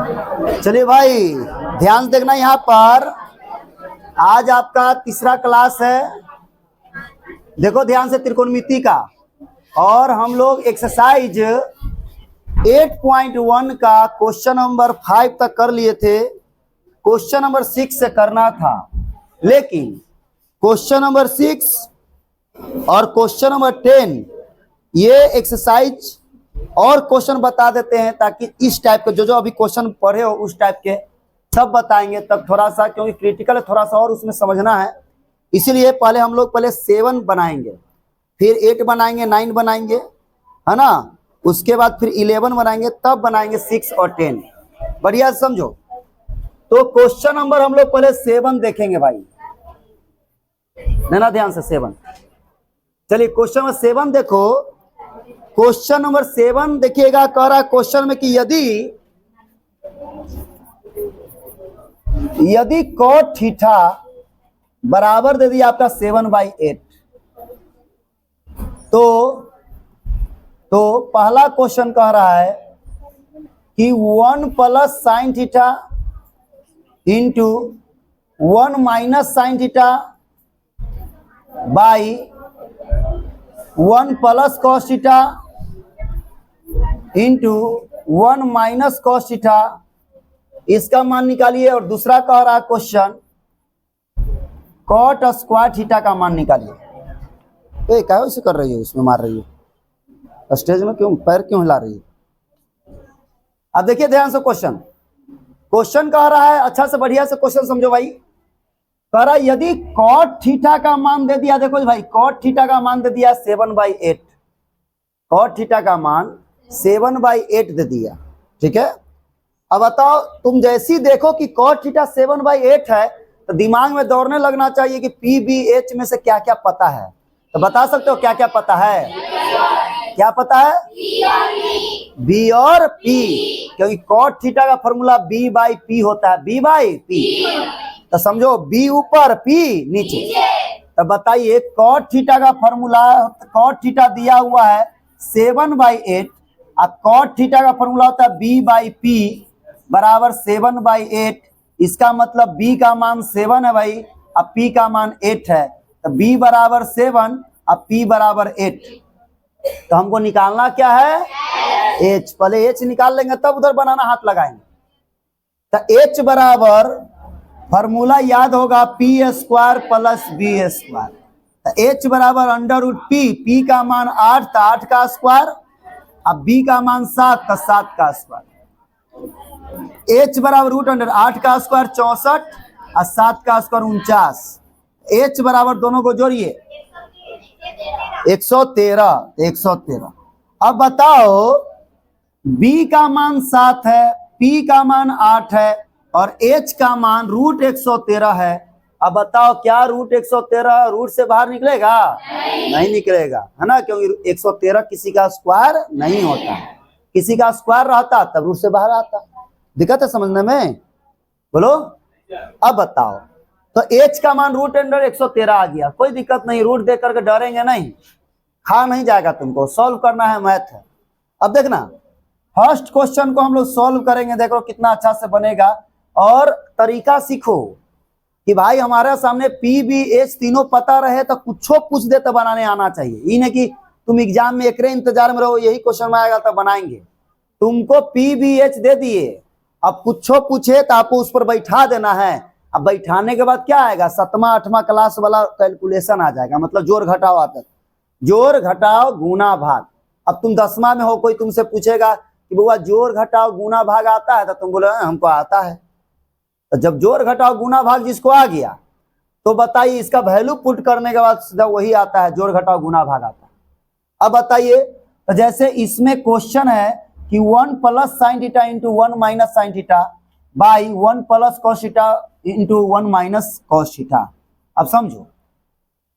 चलिए भाई ध्यान से देखना, यहाँ पर आज आपका तीसरा क्लास है। देखो ध्यान से त्रिकोणमिति का, और हम लोग एक्सरसाइज 8.1 का क्वेश्चन नंबर 5 तक कर लिए थे। क्वेश्चन नंबर 6 से करना था, लेकिन क्वेश्चन नंबर 6 और क्वेश्चन नंबर 10 ये एक्सरसाइज और क्वेश्चन बता देते हैं, ताकि इस टाइप के जो अभी क्वेश्चन पढ़े हो उस टाइप के सब बताएंगे। तब थोड़ा सा, क्योंकि क्रिटिकल है, थोड़ा सा और उसमें समझना है, इसीलिए पहले हम लोग 7 बनाएंगे, फिर 8 बनाएंगे, 9 बनाएंगे, है ना। उसके बाद फिर 11 बनाएंगे, तब बनाएंगे 6 और 10। बढ़िया से समझो। तो क्वेश्चन नंबर हम लोग पहले 7 देखेंगे भाई, ना ध्यान से 7। चलिए क्वेश्चन नंबर 7 देखो। क्वेश्चन नंबर 7 देखिएगा, कह रहा है क्वेश्चन में कि यदि cot थीटा बराबर दे दिया आपका 7/8, तो पहला क्वेश्चन कह रहा है कि 1 plus sine theta into 1 minus sine theta by 1 plus cos theta into 1 minus cos theta, इसका मान निकालिए। और दूसरा कह रहा है क्वेश्चन कॉट स्क्वायर थीटा का मान निकालिए। क्या वैसे कर रही है, उसमें मार रही है स्टेज में, क्यों पैर क्यों हिला रही है? अब देखिए ध्यान से क्वेश्चन कह रहा है, अच्छा से बढ़िया से क्वेश्चन समझो भाई। कह रहा है यदि कॉट थीटा का मान दे दिया, देखो भाई कॉट थीटा का मान दे दिया 7/8, कॉट थीटा का मान 7/8 दे दिया, ठीक है। अब बताओ, तुम जैसी देखो कि कॉट थीटा 7/8 है, तो दिमाग में दौड़ने लगना चाहिए कि पी बी एच में से क्या क्या पता है। तो बता सकते हो क्या क्या पता है? क्या पता है? बी और पी, क्योंकि कॉट थीटा का फॉर्मूला B/P होता है, B/P। तो समझो B ऊपर P नीचे। तो बताइए कॉट थीटा का फॉर्मूला, कॉट थीटा दिया हुआ है 7/8, और कॉट थीटा का फॉर्मूला होता है B/P बराबर 7/8। इसका मतलब B का मान 7 है भाई, और P का मान 8 है। तो B बराबर 7 और P बराबर 8। तो हमको निकालना क्या है? H। पहले H निकाल लेंगे, तब उधर बनाना हाथ लगाएंगे। तो H बराबर फॉर्मूला याद होगा P² प्लस B²। तो H बराबर √P, P का मान 8 था, 8 का स्क्वायर, अब B का मान 7 था, 7 का स्क्वायर। H बराबर √8 का स्क्वायर 64 और 7 का स्क्वायर 49। H बराबर दोनों को जोड़िए 113। अब बताओ B का मान 7 है, P का मान 8 है, और H का मान √113 है। अब बताओ क्या √113 रूट से बाहर निकलेगा? नहीं निकलेगा, है ना, क्योंकि 113 किसी का स्क्वायर नहीं होता है। किसी का स्क्वायर रहता तब रूट से बाहर आता। दिक्कत है समझने में? बोलो। अब बताओ, तो H का मान √113 आ गया, कोई दिक्कत नहीं, रूट दे करके डरेंगे नहीं, खा नहीं जाएगा, तुमको सॉल्व करना है, मैथ है। अब देखना फर्स्ट क्वेश्चन को हम लोग सॉल्व करेंगे, देखो कितना अच्छा से बनेगा। और तरीका सीखो कि भाई हमारे सामने P B H तीनों पता रहे तो कुछो पूछ दे तो बनाने आना चाहिए। ये नहीं कि तुम एग्जाम में एक इंतजार में रहो, यही क्वेश्चन में आएगा तो बनाएंगे। तुमको P B H दे दिए, अब कुछो पूछे तो आपको उस पर बैठा देना है। अब बैठाने के बाद क्या आएगा? 7वां 8वां क्लास वाला कैलकुलेशन आ जाएगा, मतलब जोड़ घटाव आता है, जोड़ घटाव गुना भाग। अब तुम 10वां में हो, कोई तुमसे पूछेगा कि बुआ जोड़ घटाव गुना भाग आता है, तो तुम बोले हमको आता है। तो जब जोड़ घटाव गुना भाग जिसको आ गया, तो बताइए इसका वैल्यू पुट करने के बाद सीधा वही आता है, जोड़ घटाव गुना भाग आता है। अब बताइए, तो जैसे इसमें क्वेश्चन है कि 1 plus sine theta into 1 minus sine theta by 1 plus cos theta into 1 minus cos theta. अब समझो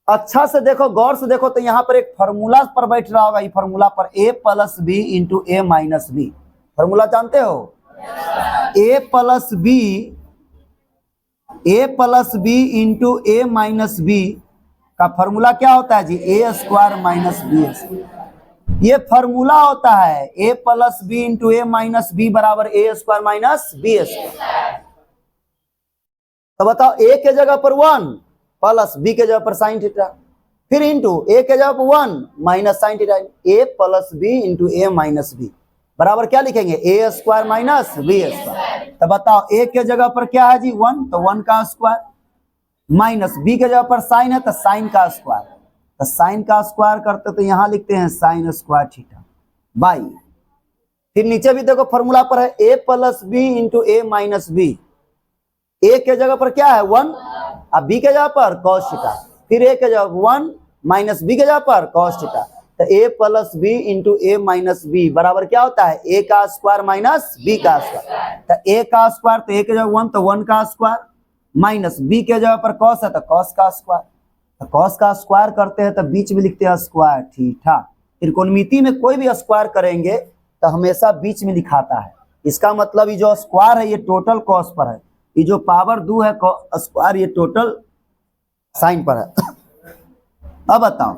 अच्छा से देखो, गौर से देखो, तो यहाँ पर एक फॉर्मूला पर बैठ रहा होगा। ये फॉर्मूला पर A plus B into A minus B, formula जानते हो? A plus B into A minus B का फॉर्मूला क्या होता है जी? A² minus B²। ये फॉर्मूला होता है a plus B into a minus b बराबर a square minus b square. तो बताओ a के जगह पर 1 प्लस b के जगह पर साइन थीटा, फिर इंटू a के जगह पर 1 minus sine theta, a plus b into a minus b बराबर क्या लिखेंगे a square minus b square. तो बताओ a के जगह पर क्या है जी 1, तो 1 का स्क्वायर, माइनस b के जगह पर साइन है तो साइन का स्क्वायर, तो साइन का स्क्वायर करते तो यहां लिखते हैं साइन स्क्वायर थीटा बाई, फिर नीचे भी देखो फॉर्मूला पर है a plus B into a minus b, a के जगह पर क्या है 1 अब b के जगह पर cos थीटा, फिर a के जगह 1 माइनस b के जगह पर cos थीटा, तो a plus B into a minus b बराबर क्या होता है a का स्क्वायर माइनस b का स्क्वायर, तो a का स्क्वायर तो a के जगह 1 तो 1 का स्क्वायर माइनस b के जगह पर cos है तो cos का स्क्वायर, तो cos का स्क्वायर करते हैं तो बीच में लिखते हैं स्क्वायर थीटा। त्रिकोणमिति में कोई भी स्क्वायर करेंगे तो हमेशा बीच में लिखाता है, इसका मतलब ये जो स्क्वायर है ये टोटल cos पर है, ये जो पावर 2 है स्क्वायर ये टोटल साइन पर है। अब बताओ,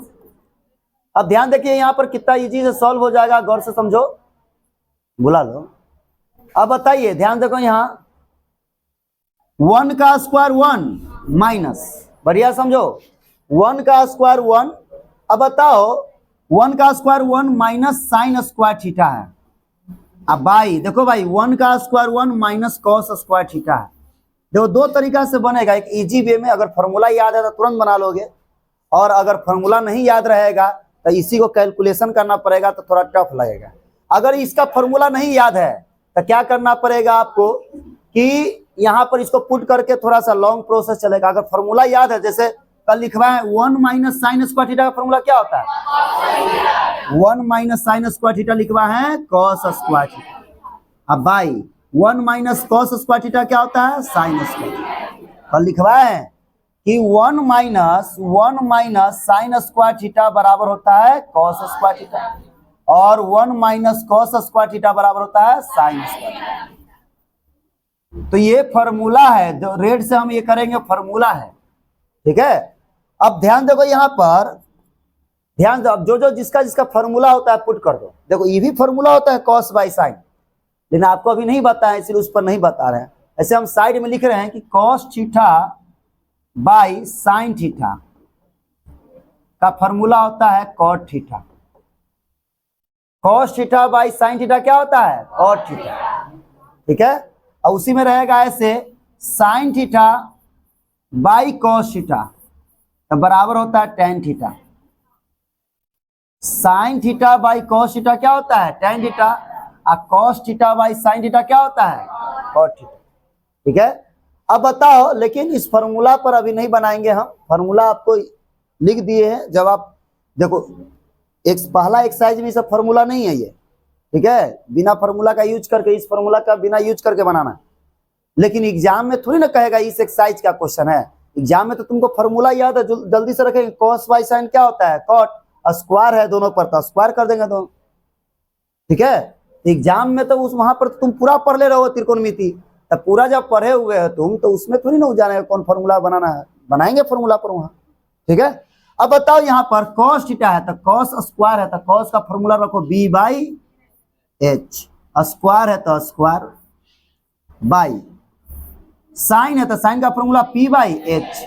अब ध्यान देखिए यहाँ पर कितना इजी से सॉल्व हो जाएगा, गौर से समझो, बुला लो। अब बताइए ध्यान देखो यहाँ 1 का स्क्वायर 1 माइनस, बढ़िया समझो 1 का स्क्वायर 1, अब बताओ 1 का square 1 minus sine square theta है, अब भाई देखो भाई 1 का square 1 minus cos square theta है। देखो दो तरीका से बनेगा, एक इजी वे में अगर फॉर्मूला याद है तो तुरंत बना लोगे, और अगर फॉर्मूला नहीं याद रहेगा तो इसी को कैलकुलेशन करना पड़ेगा तो थोड़ा टफ लगेगा। अगर इसका फॉर्मूला नहीं याद है तो क्या करना पड़ेगा आपको कि यहाँ पर इसको पुट करके थोड़ा सा लॉन्ग प्रोसेस चलेगा। अगर फॉर्मूला याद है, जैसे कल लिखवाए 1 माइनस साइन स्क्वायर थीटा का फॉर्मूला क्या होता है 1 माइनस साइन स्क्वायर थीटा लिखवा है कॉस स्क्वायर थीटा। अब भाई 1 माइनस कॉस स्क्वायर थीटा क्या होता है साइन स्क्वायर, कल लिखवाए कि 1 माइनस साइन स्क्वायर थीटा बराबर होता है कॉस स्क्वायर थीटा, और 1 माइनस कॉस स्क्वायर थीटा बराबर होता है साइन स्क्वायर थीटा। तो ये फॉर्मूला है, जो रेड से हम ये करेंगे फॉर्मूला है, ठीक है। अब ध्यान देखो यहाँ पर, ध्यान दो, अब जो जिसका जिसका फॉर्मूला होता है पुट कर दो। देखो ये भी फॉर्मूला होता है कॉस बाई साइन, लेकिन आपको अभी नहीं बताया इसलिए उस पर नहीं बता रहे हैं। ऐसे हम साइड में लिख रहे हैं कि cos theta by sine theta का फॉर्मूला होता है cot theta. Cos theta by sine theta क्या होता है कॉट थीटा, ठीक है। और उसी में रहेगा ऐसे sine theta by cos theta तो बराबर होता है tan theta. Sine theta by cos theta क्या होता है टेन थीटा, और cos theta by sine theta क्या होता है कॉट थीटा, ठीक है। अब बताओ, लेकिन इस फॉर्मूला पर अभी नहीं बनाएंगे हम, फॉर्मूला आपको लिख दिए हैं। जब आप देखो एक पहला एक्सरसाइज में सब फॉर्मूला नहीं है ये, ठीक है, बिना फॉर्मूला का यूज करके, इस फॉर्मूला का बिना यूज करके बनाना। लेकिन एग्जाम में थोड़ी ना कहेगा इस एक्सरसाइज का क्वेश्चन है, एग्जाम में तो तुमको फॉर्मूला याद है, जल्दी से रखेंगे। कॉस बाई साइन क्या होता है कॉट, स्क्वायर है दोनों पर तो स्क्वायर कर देंगे दोनों, ठीक है। एग्जाम में तो उस वहां पर तुम पूरा पढ़ ले रहे हो त्रिकोणमिति, तब पूरा जब पढ़े हुए हो तुम तो उसमें थोड़ी ना जाने कौन फॉर्मूला बनाना है, बनाएंगे फॉर्मूला पर वहां, ठीक है। अब बताओ यहाँ पर कॉस थीटा है तो कॉस स्क्वायर है तो कॉस का फॉर्मूला रखो बी बाई एच, स्क्वायर है तो स्क्वायर बाई, साइन है तो साइन का formula P by H,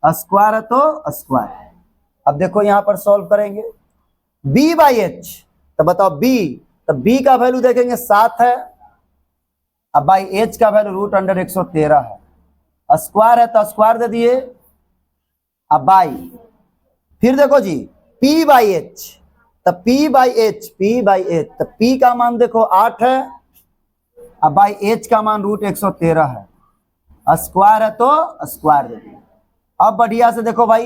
square है तो स्क्वायर। अब देखो यहाँ पर सॉल्व करेंगे बी बाई एच, तो बताओ बी, तो बी का वैल्यू देखेंगे 7 है, अब बाई एच का वैल्यू रूट अंडर 113 है, स्क्वायर है तो स्क्वायर दे दिए, अब बाई, फिर देखो जी p बाई एच, तो p बाई एच, तो p का मान देखो 8 है, अब बाई एच का मान रूट 113 है, स्क्वायर है तो स्क्वायर दे दिए। अब बढ़िया से देखो भाई,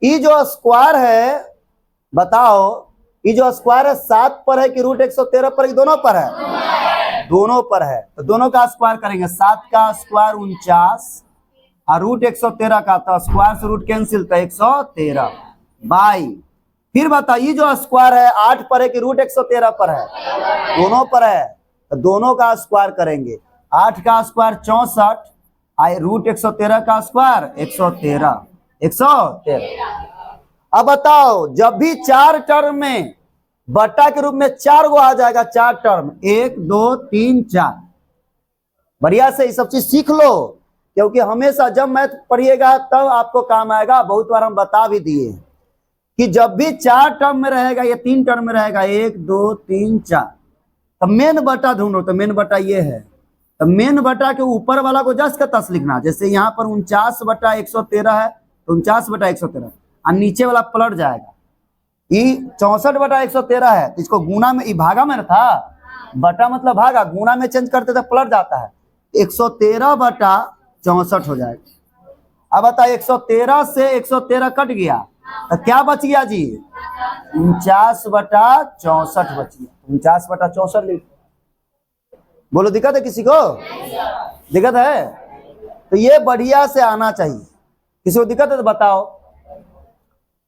ये जो स्क्वायर है, बताओ ये जो स्क्वायर है 7 पर है कि रूट 113 पर, दोनों पर है, दोनों पर है, तो दोनों का स्क्वायर करेंगे। 7 का स्क्वायर 49 और रूट 113 का, तो स्क्वायर से रूट कैंसिल तो 113 बाई, फिर बताओ ये जो स्क्वायर है 8 पर है कि रूट 113 पर है, दोनों पर है, तो दोनों का स्क्वायर करेंगे। 8 का स्क्वायर 64 आई रूट 113 का स्क्वायर 113। अब बताओ जब भी 4 टर्म में बट्टा के रूप में 4 गो आ जाएगा, 4 टर्म, 1 2 3 4। बढ़िया से ये सब चीज सीख लो, क्योंकि हमेशा जब मैथ पढ़िएगा तब आपको काम आएगा। बहुत बार हम बता भी दिए कि जब भी 4 टर्म में रहेगा या 3 टर्म में रहेगा, 1 2 3 4, तो मेन बटा ढूंढो। तो मेन बटा ये है, तो मेन बटा के ऊपर वाला को जस्ट का तस लिखना। जैसे यहाँ पर 49/113 है, तो 49/113, और नीचे वाला पलट जाएगा। ये 64/113 है, तो इसको गुना में, ये भागा में था, बटा मतलब भागा, गुना में चेंज करते तो पलट जाता है, 113/64 हो जाएगा। अब बता, 113 से 113 कट गया, तो क्या बच गया जी? 49/64 बच गया। 49/64 लिख। बोलो, दिक्कत है किसी को? दिक्कत है? तो ये बढ़िया से आना चाहिए। किसी को दिक्कत है तो बताओ।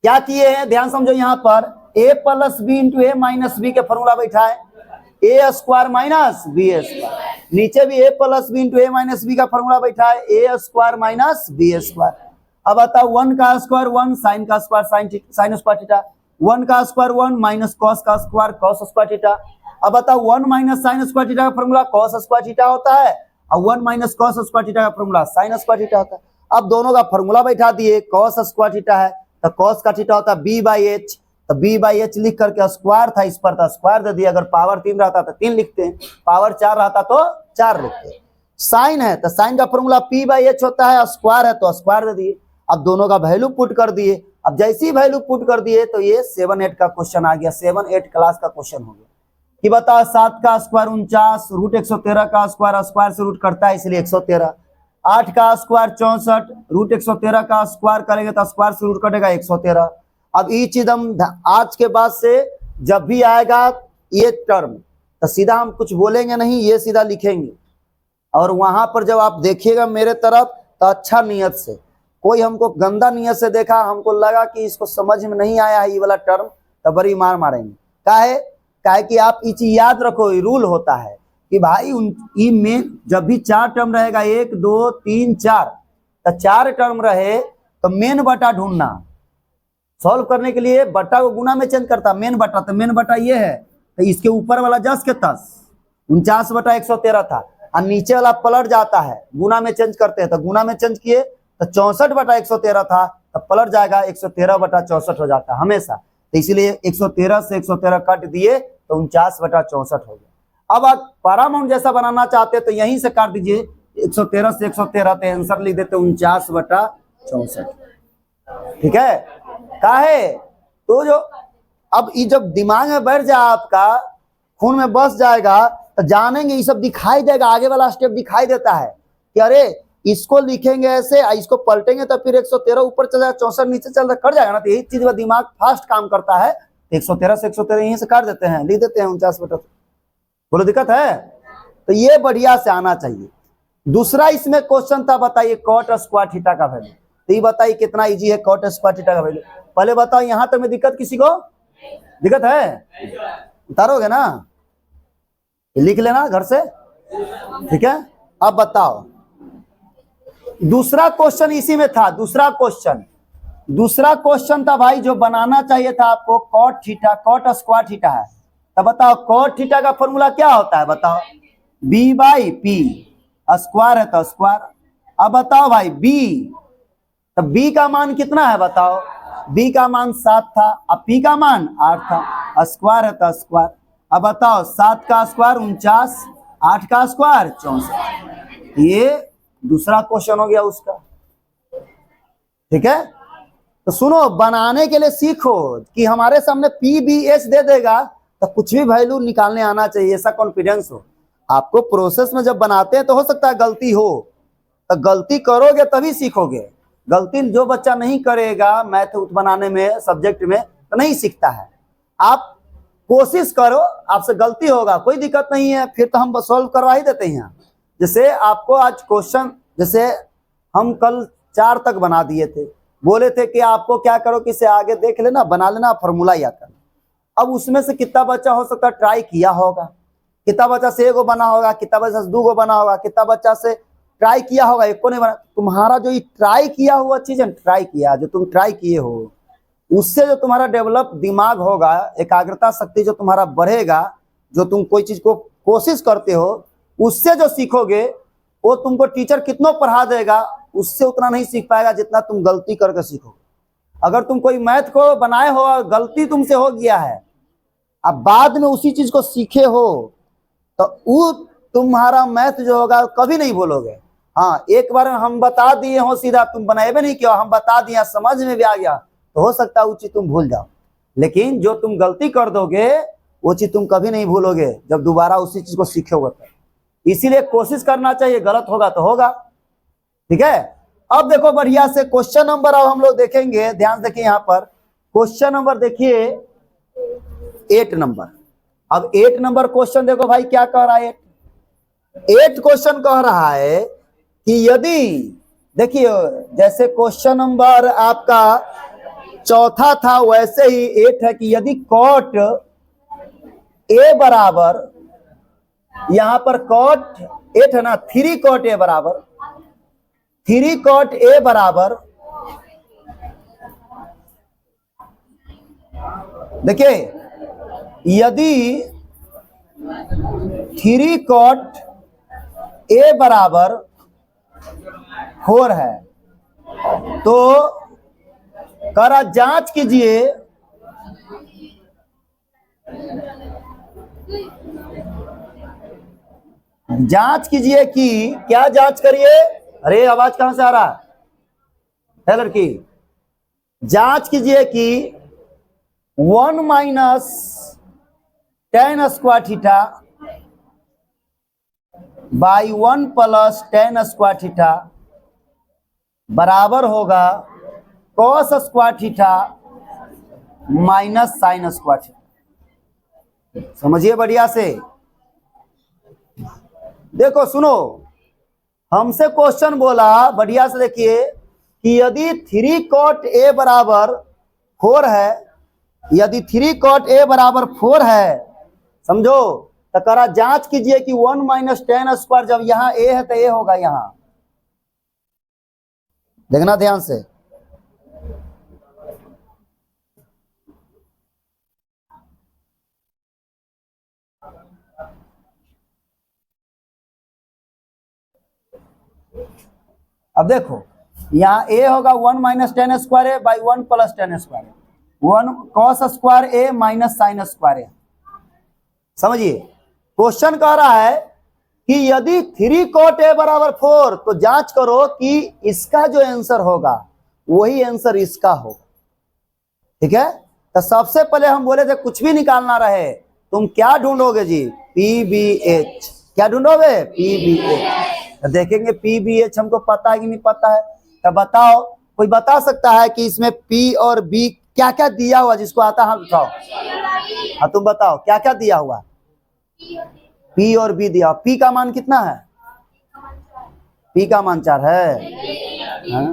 क्या किए हैं, ध्यान समझो। यहाँ पर a + b × a - b के फॉर्मूला बैठा है, a² - b²। नीचे भी a + b × a - b का फॉर्मूला बैठा है, a² - b²। अब बताओ, 1 का स्क्वायर 1, साइन का स्क्वायर साइन स्क्वायर थीटा, 1 का स्क्वायर 1 माइनस कॉस का स्क्वायर कॉस स्क्वायर थीटा। अब बताओ, 1 माइनस साइन स्क्वायर थीटा का फॉर्मूला कॉस स्क्वायर थीटा होता है, और 1 माइनस कॉस स्क्वायर थीटा का फॉर्मूला साइन स्क्वायर थीटा होता है। अब दोनों का फॉर्मूला बैठा दिए, कॉस स्क्वायर थीटा है तो कॉस का थीटा होता है b/h, तो b/h लिख करके स्क्वायर था इस पर, था स्क्वायर दे दिया। अगर पावर 3 रहता तो 3 लिखते हैं, पावर 4 रहता तो 4 लिखते हैं। साइन है तो साइन का फॉर्मूला p/h होता है, स्क्वायर है तो स्क्वायर दे दिए। अब दोनों का वैल्यू पुट कर दिए। अब जैसी वैल्यू पुट कर दिए तो ये 7-8 का क्वेश्चन आ गया, 7-8 क्लास का क्वेश्चन हो गया कि बता, 7 का स्क्वायर 49, √113 का स्क्वायर, स्क्वायर से रूट करता है इसलिए 113। 8 का स्क्वायर 64, √113 का स्क्वायर करेंगे तो स्क्वायर से रूट कटेगा 113। अब ये चीज हम आज के बाद से जब भी आएगा ये टर्म, तो सीधा हम कुछ बोलेंगे नहीं, ये सीधा लिखेंगे। और वहां पर जब आप देखिएगा मेरे तरफ, तो अच्छा नियत से, कोई हमको गंदा नियत से देखा, हमको लगा कि इसको समझ में नहीं आया है ये वाला टर्म, तो बड़ी मार मारेंगे। काहे कि आप ये चीज याद रखो, ये रूल होता है कि भाई में जब भी 4 टर्म रहेगा, 1 2 3 4, तो 4 टर्म रहे तो मेन बटा ढूंढना। सॉल्व करने के लिए बटा को गुना में चेंज करता, मेन बटा, तो मेन बटा ये है, तो इसके ऊपर वाला जस के तस 49/113 था, और नीचे वाला पलट जाता है, गुना में चेंज करते हैं, तो गुना में चेंज किए तो 64/113 था, तो पलट जाएगा 113/64 हो जाता है हमेशा। तो इसीलिए 113 से 113 काट दिए तो 49/64 हो गया। अब आप पैरामाउंट जैसा बनाना चाहते हैं तो यहीं से काट दीजिए 113 से 113, तो आंसर लिख देते 49/64। ठीक है? काहे तो जो अब ये जब दिमाग में बैठ जाए, आपका खून में बस जाएगा, तो जानेंगे, ये सब दिखाई देगा, आगे वाला स्टेप दिखाई देता है कि अरे इसको लिखेंगे ऐसे, इसको पलटेंगे तो फिर 113 ऊपर चल जाएगा, 64 नीचे चल जाएगा, कट जाएगा ना। तो यही चीज में दिमाग फास्ट काम करता है। 113 से 113 यहीं से काट देते हैं, लिख देते हैं 49/। बोलो, दिक्कत है? तो ये बढ़िया से आना चाहिए। दूसरा इसमें क्वेश्चन था, बताइए कॉट स्क्वायर थीटा का वैल्यू। तो ये बताइए कितना इजी है कॉट स्क्वायर थीटा का वैल्यू। पहले बताओ, यहाँ तक में दिक्कत किसी को? दिक्कत है? उतारोगे ना, लिख लेना घर से, ठीक है? अब बताओ, दूसरा क्वेश्चन इसी में था। दूसरा क्वेश्चन था भाई, जो बनाना चाहिए था आपको, cot theta, cot square theta है। तो बताओ कॉट थीटा का फॉर्मूला क्या होता है? बताओ, b/p, स्क्वायर है तो स्क्वायर। अब बताओ भाई b, तो b का मान कितना है? बताओ, b का मान 7 था, अब p का मान 8 था, स्क्वायर है तो स्क्वायर। अब बताओ, 7 का स्क्वायर 49, 8 का स्क्वायर 64। ये दूसरा क्वेश्चन हो गया उसका। ठीक है? तो सुनो, बनाने के लिए सीखो कि हमारे सामने p/b/h दे देगा तो कुछ भी वैल्यू निकालने आना चाहिए, ऐसा कॉन्फिडेंस हो आपको। प्रोसेस में जब बनाते हैं तो हो सकता है गलती हो, तो गलती करोगे तभी सीखोगे। गलती जो बच्चा नहीं करेगा मैथ बनाने में, सब्जेक्ट में, तो नहीं सीखता है। आप कोशिश करो, आपसे गलती होगा, कोई दिक्कत नहीं है, फिर तो हम सॉल्व करवा ही देते हैं। जैसे आपको आज क्वेश्चन, जैसे हम कल 4 तक बना दिए थे, बोले थे कि आपको क्या करो कि इसे आगे देख लेना, बना लेना, फॉर्मूला याद करना। अब उसमें से कितना बच्चा हो सकता है ट्राई किया होगा, कितना बच्चा से 1 गो बना होगा, कितना बच्चा से 2 गो बना होगा, कितना बच्चा से ट्राई किया होगा 1 को नहीं बना। तुम्हारा जो ये ट्राई किया हुआ चीज है, ट्राई किया, जो तुम ट्राई किए हो, उससे जो तुम्हारा डेवलप दिमाग होगा, एकाग्रता शक्ति जो तुम्हारा बढ़ेगा, जो तुम कोई चीज को कोशिश करते हो, उससे जो सीखोगे वो तुमको टीचर कितना पढ़ा देगा उससे उतना नहीं सीख पाएगा जितना तुम गलती करके सीखोगे। अगर तुम कोई मैथ को बनाए हो और गलती तुमसे हो गया है, अब बाद में उसी चीज को सीखे हो, तो वो तुम्हारा मैथ जो होगा कभी नहीं भूलोगे। हाँ, एक बार हम बता दिए हो सीधा, तुम बनाए भी नहीं किया, हम बता दिया, समझ में भी आ गया, तो हो सकता है वो चीज तुम भूल जाओ। लेकिन जो तुम गलती कर दोगे वो चीज तुम कभी नहीं भूलोगे जब दोबारा उसी चीज को सीखोगे। तो इसीलिए कोशिश करना चाहिए, गलत होगा तो होगा। ठीक है, अब देखो बढ़िया से क्वेश्चन नंबर अब हम लोग देखेंगे, ध्यान देखिए यहाँ पर क्वेश्चन नंबर देखिए 8 नंबर। अब 8 नंबर क्वेश्चन देखो भाई क्या कह रहा है। 8 क्वेश्चन कह रहा है कि यदि, देखिए जैसे क्वेश्चन नंबर आपका चौथा था वैसे ही 8 है कि यदि कॉट ए बराबर, यहां पर कॉट 8 है ना, 3 कॉट ए बराबर, 3 कॉट ए बराबर, देखिए यदि 3 कॉट ए बराबर 4 है तो करा जांच कीजिए कि क्या जांच करिए। अरे आवाज कहां से आ रहा है लड़की? जांच कीजिए कि 1 minus tan square theta by 1 plus tan square theta बराबर होगा cos square theta minus sine square theta. समझिए बढ़िया से, देखो सुनो, हमसे क्वेश्चन बोला, बढ़िया से देखिए कि यदि 3 कॉट ए बराबर 4 है, यदि 3 कॉट ए बराबर 4 है, समझो, तो करा जांच कीजिए कि 1 माइनस tan स्क्वायर, जब यहाँ ए है तो ए होगा यहाँ, देखना ध्यान से। अब देखो यहाँ ए होगा 1 minus tan square A by 1 plus tan square, 1 cos square A minus sine square A. समझिए, क्वेश्चन कह रहा है कि यदि 3 कॉट ए बराबर 4 तो जांच करो कि इसका जो आंसर होगा वही आंसर इसका होगा। ठीक है, तो सबसे पहले हम बोले थे कुछ भी निकालना रहे तुम क्या ढूंढोगे जी? PBH। क्या ढूंढोगे? PBH। तो देखेंगे PBH हमको पता है कि नहीं पता है। तो बताओ, कोई बता सकता है कि इसमें P और B क्या क्या दिया हुआ? जिसको आता है बताओ। हाँ तुम बताओ क्या क्या दिया हुआ? P और B दिया। P का मान कितना है? P का मान 4 है। हाँ?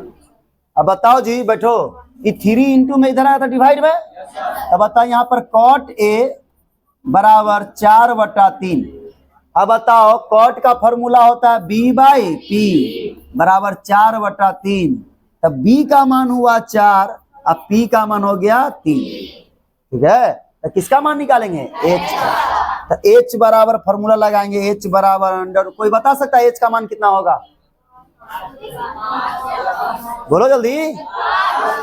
अब बताओ जी, बैठो, कि 3 इंटू में इधर आया था डिवाइड में, अब बताओ यहाँ पर कॉट ए बराबर 4/3। अब बताओ कॉट का फॉर्मूला होता है B बाई P बराबर 4/3। तब B का मान हुआ 4, अब P का मान हो गया 3। ठीक है, तो किसका मान निकालेंगे? H का। तो H बराबर फॉर्मूला लगाएंगे, H बराबर अंडर, कोई बता सकता है H का मान कितना होगा? बोलो जल्दी।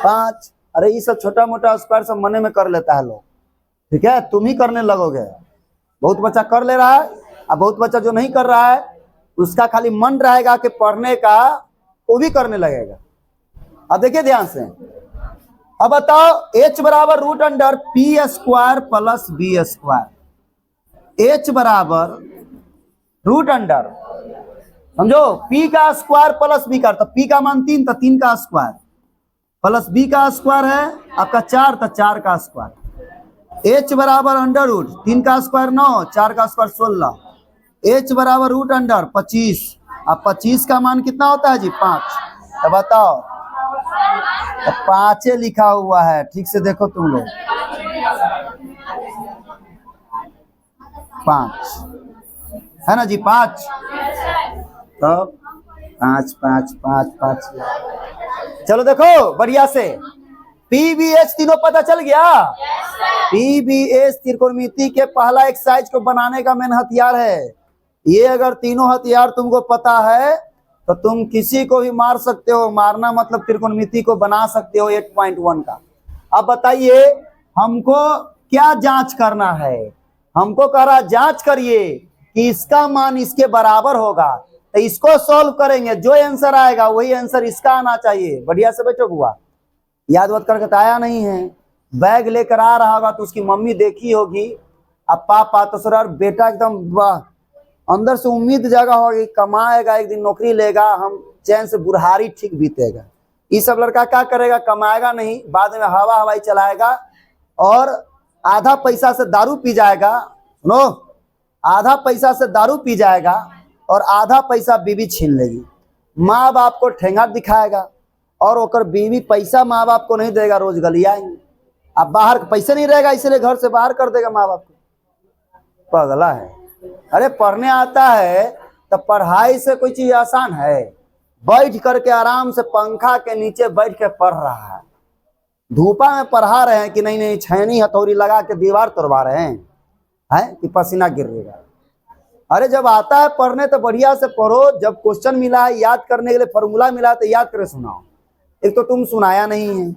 5। अरे ये सब छोटा मोटा स्क्वायर सब मने में कर लेता है लोग। ठीक है, तुम ही करने लगोगे। बहुत बच्चा कर ले रहा है, अब बहुत बच्चा जो नहीं कर रहा है उसका खाली मन रहेगा कि पढ़ने का, वो भी करने लगेगा। अब देखिए ध्यान से, अब बताओ H बराबर root under P square plus B square. H बराबर रूट अंडर, समझो, P का स्क्वायर प्लस B का, तो P का मान 3, तो 3 का स्क्वायर प्लस B का स्क्वायर है आपका 4, तो 4 का स्क्वायर। H बराबर अंडर रूट 3 का स्क्वायर 9, 4 का स्क्वायर 16। H बराबर रूट अंडर 25। अब 25 का मान कितना होता है जी? 5। तो बताओ, तो 5 लिखा हुआ है, ठीक से देखो तुम लोग, 5 है ना जी? 5, तब 5 5 5 5। चलो देखो बढ़िया से, PBH तीनों पता चल गया। PBH त्रिकोणमिति के पहला एक्सरसाइज को बनाने का मेन हथियार है। ये अगर तीनों हथियार तुमको पता है तो तुम किसी को भी मार सकते हो। मारना मतलब त्रिकोणमिति को बना सकते हो 8.1 का। अब बताइए हमको क्या जांच करना है। हमको कह रहा जांच करिए कि इसका मान इसके बराबर होगा, तो इसको सॉल्व करेंगे। जो आंसर आएगा वही आंसर इसका आना चाहिए। बढ़िया से बैठो बुआ, याद वाद करके तो आया नहीं है। बैग लेकर आ रहा होगा तो उसकी मम्मी देखी होगी, अब पापा तो सर बेटा एकदम वाह, अंदर से उम्मीद जगह होगी कमाएगा, एक दिन नौकरी लेगा, हम चैन से बुढ़ारी ठीक बीतेगा। ये सब लड़का क्या करेगा, कमाएगा नहीं, बाद में हवा हवाई चलाएगा और आधा पैसा से दारू पी जाएगा। सुनो, आधा पैसा से दारू पी जाएगा और आधा पैसा बीवी छीन लेगी। माँ बाप को ठेंगा दिखाएगा और ओकर बीवी पैसा माँ बाप को नहीं देगा, रोज गलियाएंगे। अब बाहर पैसे नहीं रहेगा इसलिए घर से बाहर कर देगा माँ बाप को। पगला है। अरे पढ़ने आता है तो पढ़ाई से कोई चीज आसान है? बैठ करके आराम से पंखा के नीचे बैठ के पढ़ रहा है। धूपा में पढ़ा रहे हैं कि नहीं नहीं छैनी हथौड़ी लगा के दीवार तोड़वा रहे हैं कि पसीना गिर रहेगा। अरे जब आता है पढ़ने तो बढ़िया से पढ़ो। जब क्वेश्चन मिला है याद करने के लिए, फॉर्मूला मिला है तो याद करे सुनाओ। एक तो तुम सुनाया नहीं है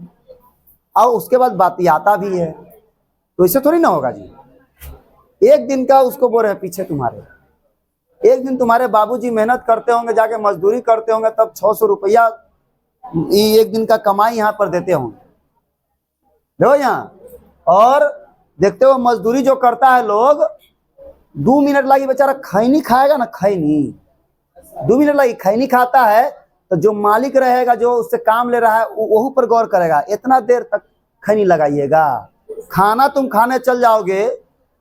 और उसके बाद बात आता भी है, तो इससे थोड़ी ना होगा जी। एक दिन का उसको बोल रहे पीछे तुम्हारे, एक दिन तुम्हारे बाबूजी मेहनत करते होंगे, जाके मजदूरी करते होंगे, तब 600 रुपया एक दिन का कमाई यहाँ पर देते होंगे। देखो यहाँ, और देखते हो मजदूरी जो करता है लोग, 2 मिनट लगी बेचारा खैनी खाएगा ना, खैनी 2 मिनट लगी खैनी खाता है, तो जो मालिक रहेगा जो उससे काम ले रहा है वही पर गौर करेगा, इतना देर तक खैनी लगाइएगा। खाना तुम खाने चल जाओगे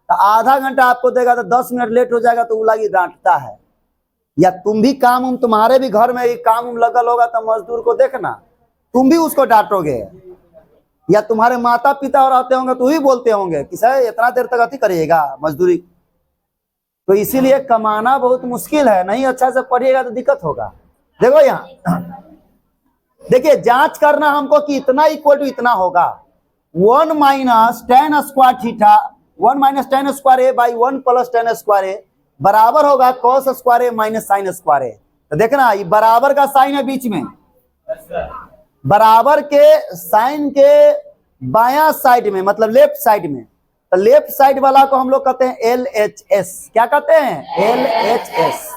तो आधा घंटा आपको देगा, तो 10 मिनट लेट हो जाएगा तो वो लगी डांटता है। या तुम भी काम तुम्हारे भी घर में काम लगल होगा तो मजदूर को देखना, तुम भी उसको डांटोगे। या तुम्हारे माता पिता और आते होंगे तो भी बोलते होंगे कि सर इतना देर तक अति करिएगा मजदूरी। तो इसीलिए कमाना बहुत मुश्किल है, नहीं अच्छा से पढ़िएगा तो दिक्कत होगा। देखो यहाँ देखिए, जांच करना हमको कि इतना इक्वल टू इतना होगा। 1 minus tan square theta 1 minus tan square A by 1 plus tan square A बराबर होगा cos square A minus sine square A. तो देखना ये बराबर का साइन है बीच में, बराबर के साइन के बायां साइड में मतलब लेफ्ट साइड में, तो लेफ्ट साइड वाला को हम लोग कहते हैं LHS। क्या कहते हैं? LHS।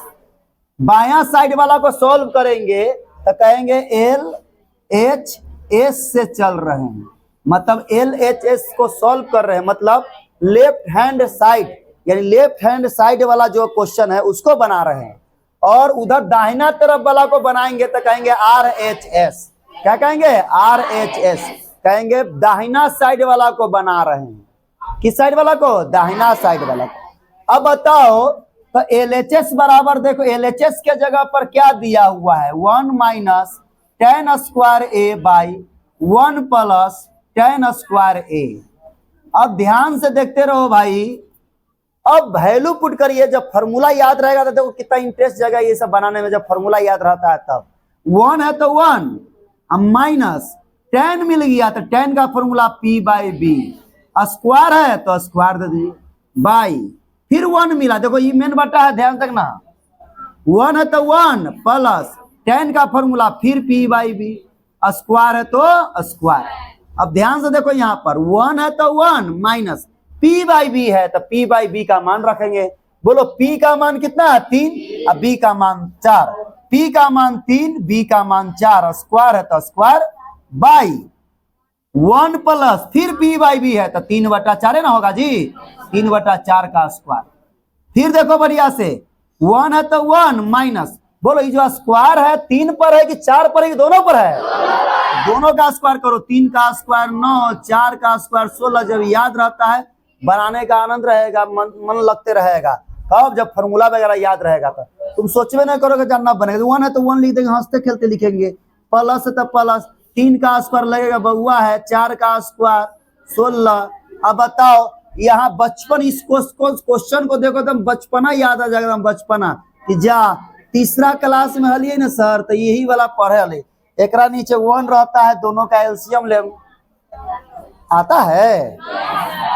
बायां साइड वाला को सॉल्व करेंगे तो कहेंगे LHS से चल रहे हैं, मतलब LHS को सॉल्व कर रहे हैं, मतलब लेफ्ट हैंड साइड, यानी लेफ्ट हैंड साइड वाला जो क्वेश्चन है उसको बना रहे हैं। और उधर दाहिना तरफ वाला को बनाएंगे तो कहेंगे RHS। क्या कहेंगे? RHS कहेंगे। दाहिना साइड वाला को बना रहे हैं। किस साइड वाला को? दाहिना साइड वाला को। अब बताओ तो LHS बराबर, देखो LHS के जगह पर क्या दिया हुआ है, 1 minus tan square A by 1 plus tan square A. अब ध्यान से देखते रहो भाई। अब वैल्यू पुट करिए, जब फॉर्मूला याद रहेगा तो देखो कितना इंटरेस्ट जगह ये सब बनाने में, जब फॉर्मूला याद रहता है तब। 1 है तो 1, अब माइनस 10 मिल गया तो 10 का formula P by B, square है तो स्क्वायर दे दीजिए, बाई फिर 1 मिला, देखो ये मेन बटा है, ध्यान रखना। 1 है तो 1 प्लस 10 का फॉर्मूला फिर P बाई बी, स्क्वायर है तो स्क्वायर। अब ध्यान से देखो यहाँ पर 1 है तो 1 माइनस P बाई बी है तो P बाई बी का मान रखेंगे। बोलो P का मान कितना है? 3, अब B का मान 4। P का मान 3, B का मान 4, स्क्वायर है तो स्क्वायर बाई 1 प्लस फिर P बाई बी है तो 3/4 ना होगा जी, 3/4 का स्क्वायर। फिर देखो बढ़िया से 1 है तो 1 माइनस, बोलो ये जो स्क्वायर है 3 पर है कि 4 पर है कि दोनों पर है? दोनों का स्क्वायर करो। 3 का स्क्वायर 9, 4 का स्क्वायर 16। जब याद रहता है बनाने का आनंद रहेगा, मन लगते रहेगा। कब? जब फॉर्मूला वगैरह याद रहेगा तो तुम सोचवे नहीं करोगे जानना बनेगा। 1 है तो 1 लिख देंगे, हंसते खेलते लिखेंगे। प्लस है तो प्लस, 3 का स्क्वायर लगेगा बउआ है, 4 का स्क्वायर 16। अब बताओ यहाँ बचपन, इस क्वेश्चन को देखो तो बचपना याद आ जाएगा, बचपना कि जा तीसरा क्लास में हलिए ना सर तो यही वाला पढ़े हले। एक नीचे 1 रहता है, दोनों का एलसीएम ले, आता है।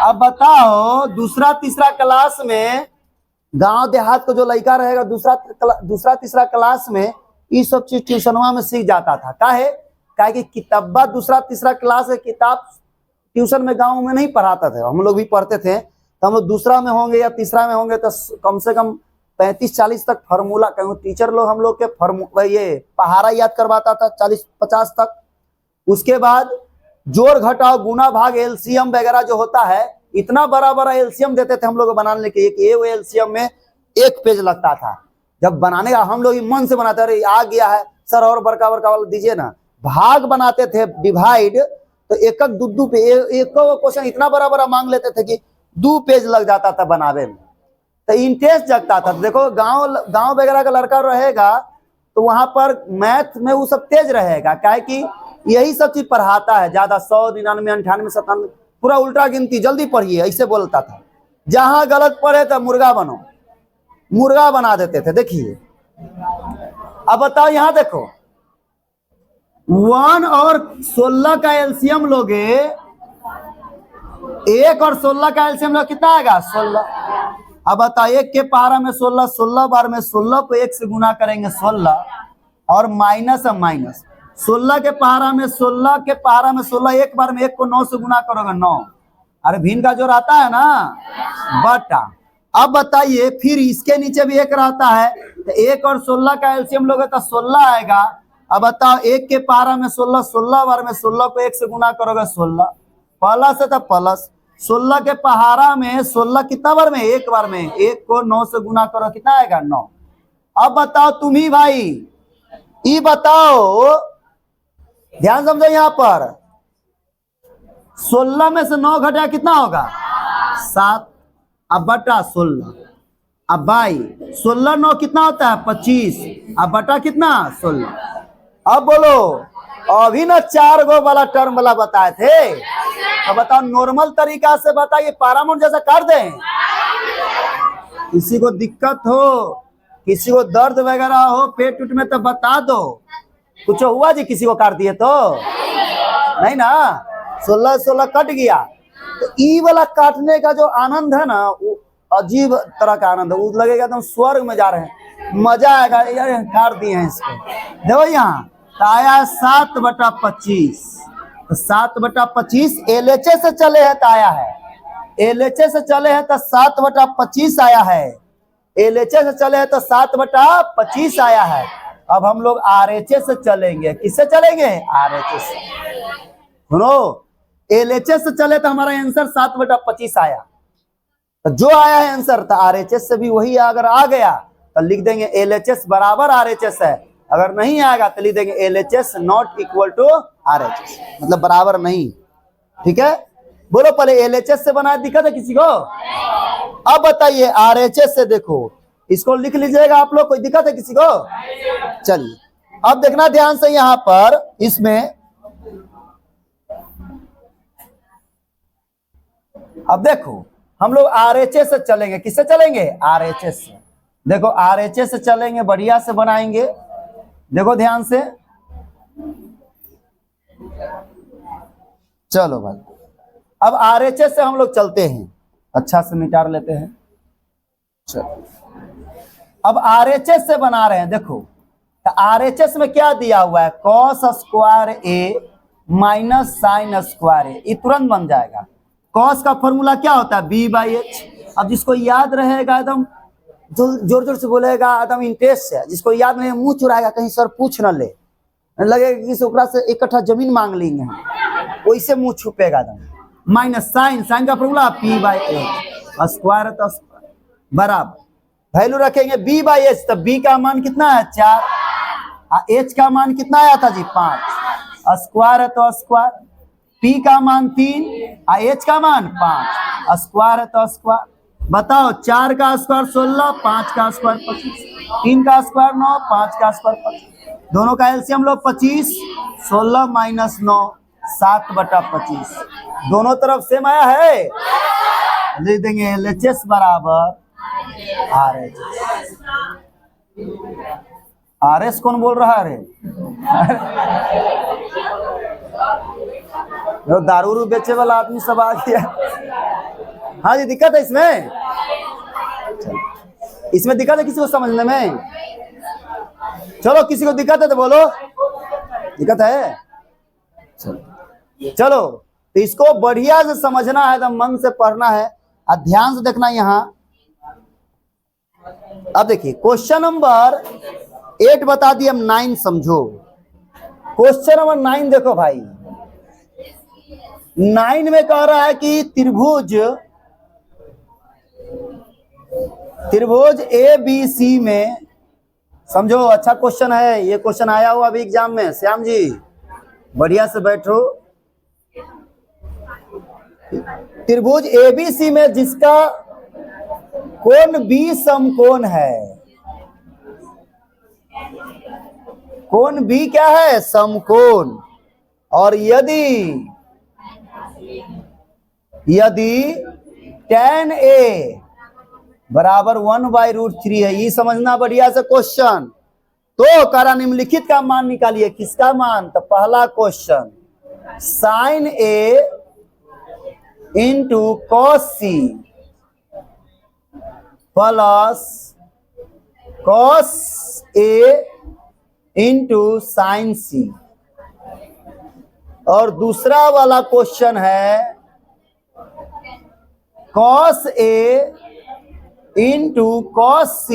अब बताओ दूसरा तीसरा क्लास में गांव देहात को जो लड़का रहेगा दूसरा तीसरा क्लास में ये सब चीज ट्यूशनवा में सीख जाता था। काहे कि किताबा दूसरा तीसरा क्लास है, किताब ट्यूशन में गांव में नहीं पढ़ाता थे। हम लोग भी पढ़ते थे तो हम लोग दूसरा में होंगे या तीसरा में होंगे तो कम से कम 35-40 तक फार्मूला, कहीं टीचर लोग हम लोग के ये पहाड़ा याद करवाता था 40-50 तक। उसके बाद जोड़ घटाव गुना भाग एलसीएम वगैरह जो होता है, इतना बड़ा बड़ा एलसीएम देते थे हम लोग बनाने के लिए। एक एलसीएम में 1 पेज लगता था। जब बनाने का हम लोग मन से बनाते, अरे आ गया है सर और बड़का बड़का वाला दीजिए ना। भाग बनाते थे डिवाइड, तो एक दू पे एक क्वेश्चन इतना बड़ा बड़ा मांग लेते थे कि 2 पेज लग जाता था बनावे में। तो इंटरेस्ट जगता था। देखो गांव वगैरह का लड़का रहेगा तो वहां पर मैथ में वो सब तेज रहेगा, काहे कि यही सब चीज पढ़ाता है ज्यादा। 100, 99, 98, 97 पूरा उल्टा गिनती, जल्दी पढ़िए ऐसे बोलता था। जहां गलत पढ़े तो मुर्गा बनो, मुर्गा बना देते थे। देखिए अब बताओ, यहां देखो 1 और 16 का एलसीएम लोगे, 1 और 16 का एलसीएम लोग कितना आएगा? 16। अब बताओ 1 के पहाड़ा में 16, 16 बार में 16 को 1 से गुना करेंगे 16 और माइनस है माइनस। 16 के पहाड़ा में 16 एक बार में 1 को 9 से गुना करोगे 9। अरे भिन्न का जोड़ आता है ना, बटा। अब बताइए फिर इसके नीचे भी 1 रहता है तो 1 और 16 का एलसीएम लोगे तो 16 आएगा। अब बताओ 1 के पहाड़ा में 16, 16 बार में 16 को 1 से गुना करोगे 16, प्लस है तो प्लस। 16 के पहाड़ा में 16 कितना बार में? 1 बार में। 1 को 9 से गुना करो कितना आएगा? 9। अब बताओ तुम ही भाई, ये बताओ, ध्यान समझो यहां पर, 16 में से 9 घटा कितना होगा? 7। अब बटा 16। अब भाई 16 9 कितना होता है? 25। अब बटा कितना? 16। अब बोलो, अभी ना 4 गो वाला टर्म वाला बताए थे। अब बताओ नॉर्मल तरीका से बताइए, पारामोन जैसा कर दें। किसी को दिक्कत हो, किसी को दर्द वगैरह हो पेट उट में तो बता दो। कुछ हुआ जी? किसी को काट दिए तो नहीं ना? 16 कट गया तो ई वाला काटने का जो आनंद है ना, वो अजीब तरह का आनंद है। वो लगेगा एकदम स्वर्ग में जा रहे हैं, मजा आएगा। यार काट दिए हैं इसको। देखो यहाँ तो आया 7/25। तो 7/25 एलएचए से चले हैं तो आया है, एलएचए से चले हैं तो 7/25 आया है, एलएचए से चले हैं तो 7/25 आया है। अब हम लोग आरएचए से चलेंगे। किससे चलेंगे? आरएचए से। सुनो, एलएचए से चले तो हमारा आंसर 7/25 आया। तो जो आया है आंसर तो आरएचएस से भी वही अगर आ गया तो लिख देंगे एलएचएस बराबर आरएचएस है। अगर नहीं आएगा तो लिख देंगे LHS not equal to RHS, मतलब बराबर नहीं। ठीक है, बोलो पहले एलएचएस से बनाए, दिक्कत है किसी को? अब बताइए आरएचएस से, देखो इसको लिख लीजिएगा आप लोग, कोई दिक्कत है किसी को? चलिए अब देखना ध्यान से, यहां पर इसमें अब देखो हम लोग आरएचएस से चलेंगे। किससे चलेंगे? आरएचएस से। देखो आरएचएस से चलेंगे, बढ़िया से बनाएंगे। देखो ध्यान से, चलो भाई अब आरएचएस से हम लोग चलते हैं। अच्छा से मिटा लेते हैं। चलो अब आरएचएस से बना रहे हैं। देखो तो आरएचएस में क्या दिया हुआ है? Cos square A minus sine square ए। ये तुरंत बन जाएगा। कॉस का फॉर्मूला क्या होता है? b/h। अब जिसको याद रहेगा एकदम जोर जोर से बोलेगा, एकदम इंटरेस्ट से। जिसको याद नहीं मुंह चुराएगा, कहीं सर पूछ न ले, लगेगा कि ओकरा से 1 कट्ठा जमीन मांग लेंगे हम, वैसे मुंह छुपेगा एकदम। माइनस साइन, साइन का फॉर्मूला p/h, स्क्वायर तो बराबर वैल्यू रखेंगे b/h। तो b का मान कितना है? 4। h का मान कितना आया था जी? 5। स्क्वायर है तो स्क्वायर, p का मान 3 h का मान 5, स्क्वायर है तो स्क्वायर। बताओ 4 का स्क्वायर 16, 5 का स्क्वायर 25, 3 का स्क्वायर 9, 5 का स्क्वायर 25। दोनों का एलसीएम लो 25, 16 माइनस 9 7/25। दोनों तरफ सेम आया है, लिख देंगे एलएचएस बराबर आरएचएस। आरएस कौन बोल रहा है? जो दारू उरू बेचे वाला आदमी सब आ गया। हाँ जी, दिक्कत है इसमें, इसमें दिक्कत है किसी को समझने में? चलो किसी को दिक्कत है तो बोलो, दिक्कत है? चलो तो इसको बढ़िया से समझना है, तो मन से पढ़ना है और ध्यान से देखना यहाँ। अब देखिए क्वेश्चन नंबर 8 बता दिए, हम 9 समझो। क्वेश्चन नंबर 9 देखो भाई, 9 में कह रहा है कि त्रिभुज ए बी सी में, समझो अच्छा क्वेश्चन है ये, क्वेश्चन आया हुआ अभी एग्जाम में। श्याम जी बढ़िया से बैठो। त्रिभुज एबीसी में जिसका कोण बी समकोण है, कोण बी क्या है? समकोण। और यदि tan A बराबर 1/√3 है, ये समझना बढ़िया से क्वेश्चन। तो करा निम्नलिखित का मान निकालिए। किसका मान? तो पहला question sin A into cos C plus cos A into sin C। और दूसरा वाला क्वेश्चन है cos A into cos C,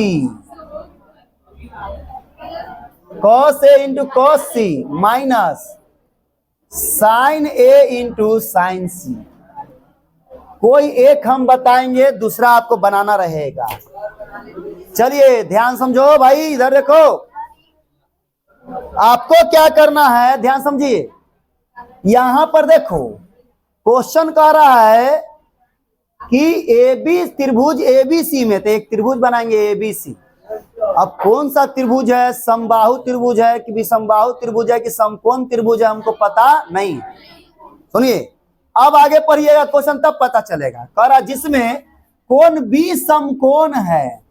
cos A into cos C minus sin A into sin C। कोई एक हम बताएंगे, दूसरा आपको बनाना रहेगा। चलिए ध्यान समझो भाई, इधर देखो, आपको क्या करना है ध्यान समझिए। यहां पर देखो क्वेश्चन कह रहा है कि त्रिभुज एबीसी में, तो एक त्रिभुज बनाएंगे एबीसी। अब कौन सा त्रिभुज है? समबाहु त्रिभुज है कि विषमबाहु त्रिभुज है कि समकोण त्रिभुज है, हमको पता नहीं। सुनिए अब आगे पढ़िएगा क्वेश्चन, तब पता चलेगा। कह रहा जिसमें कोण बी समकोण है,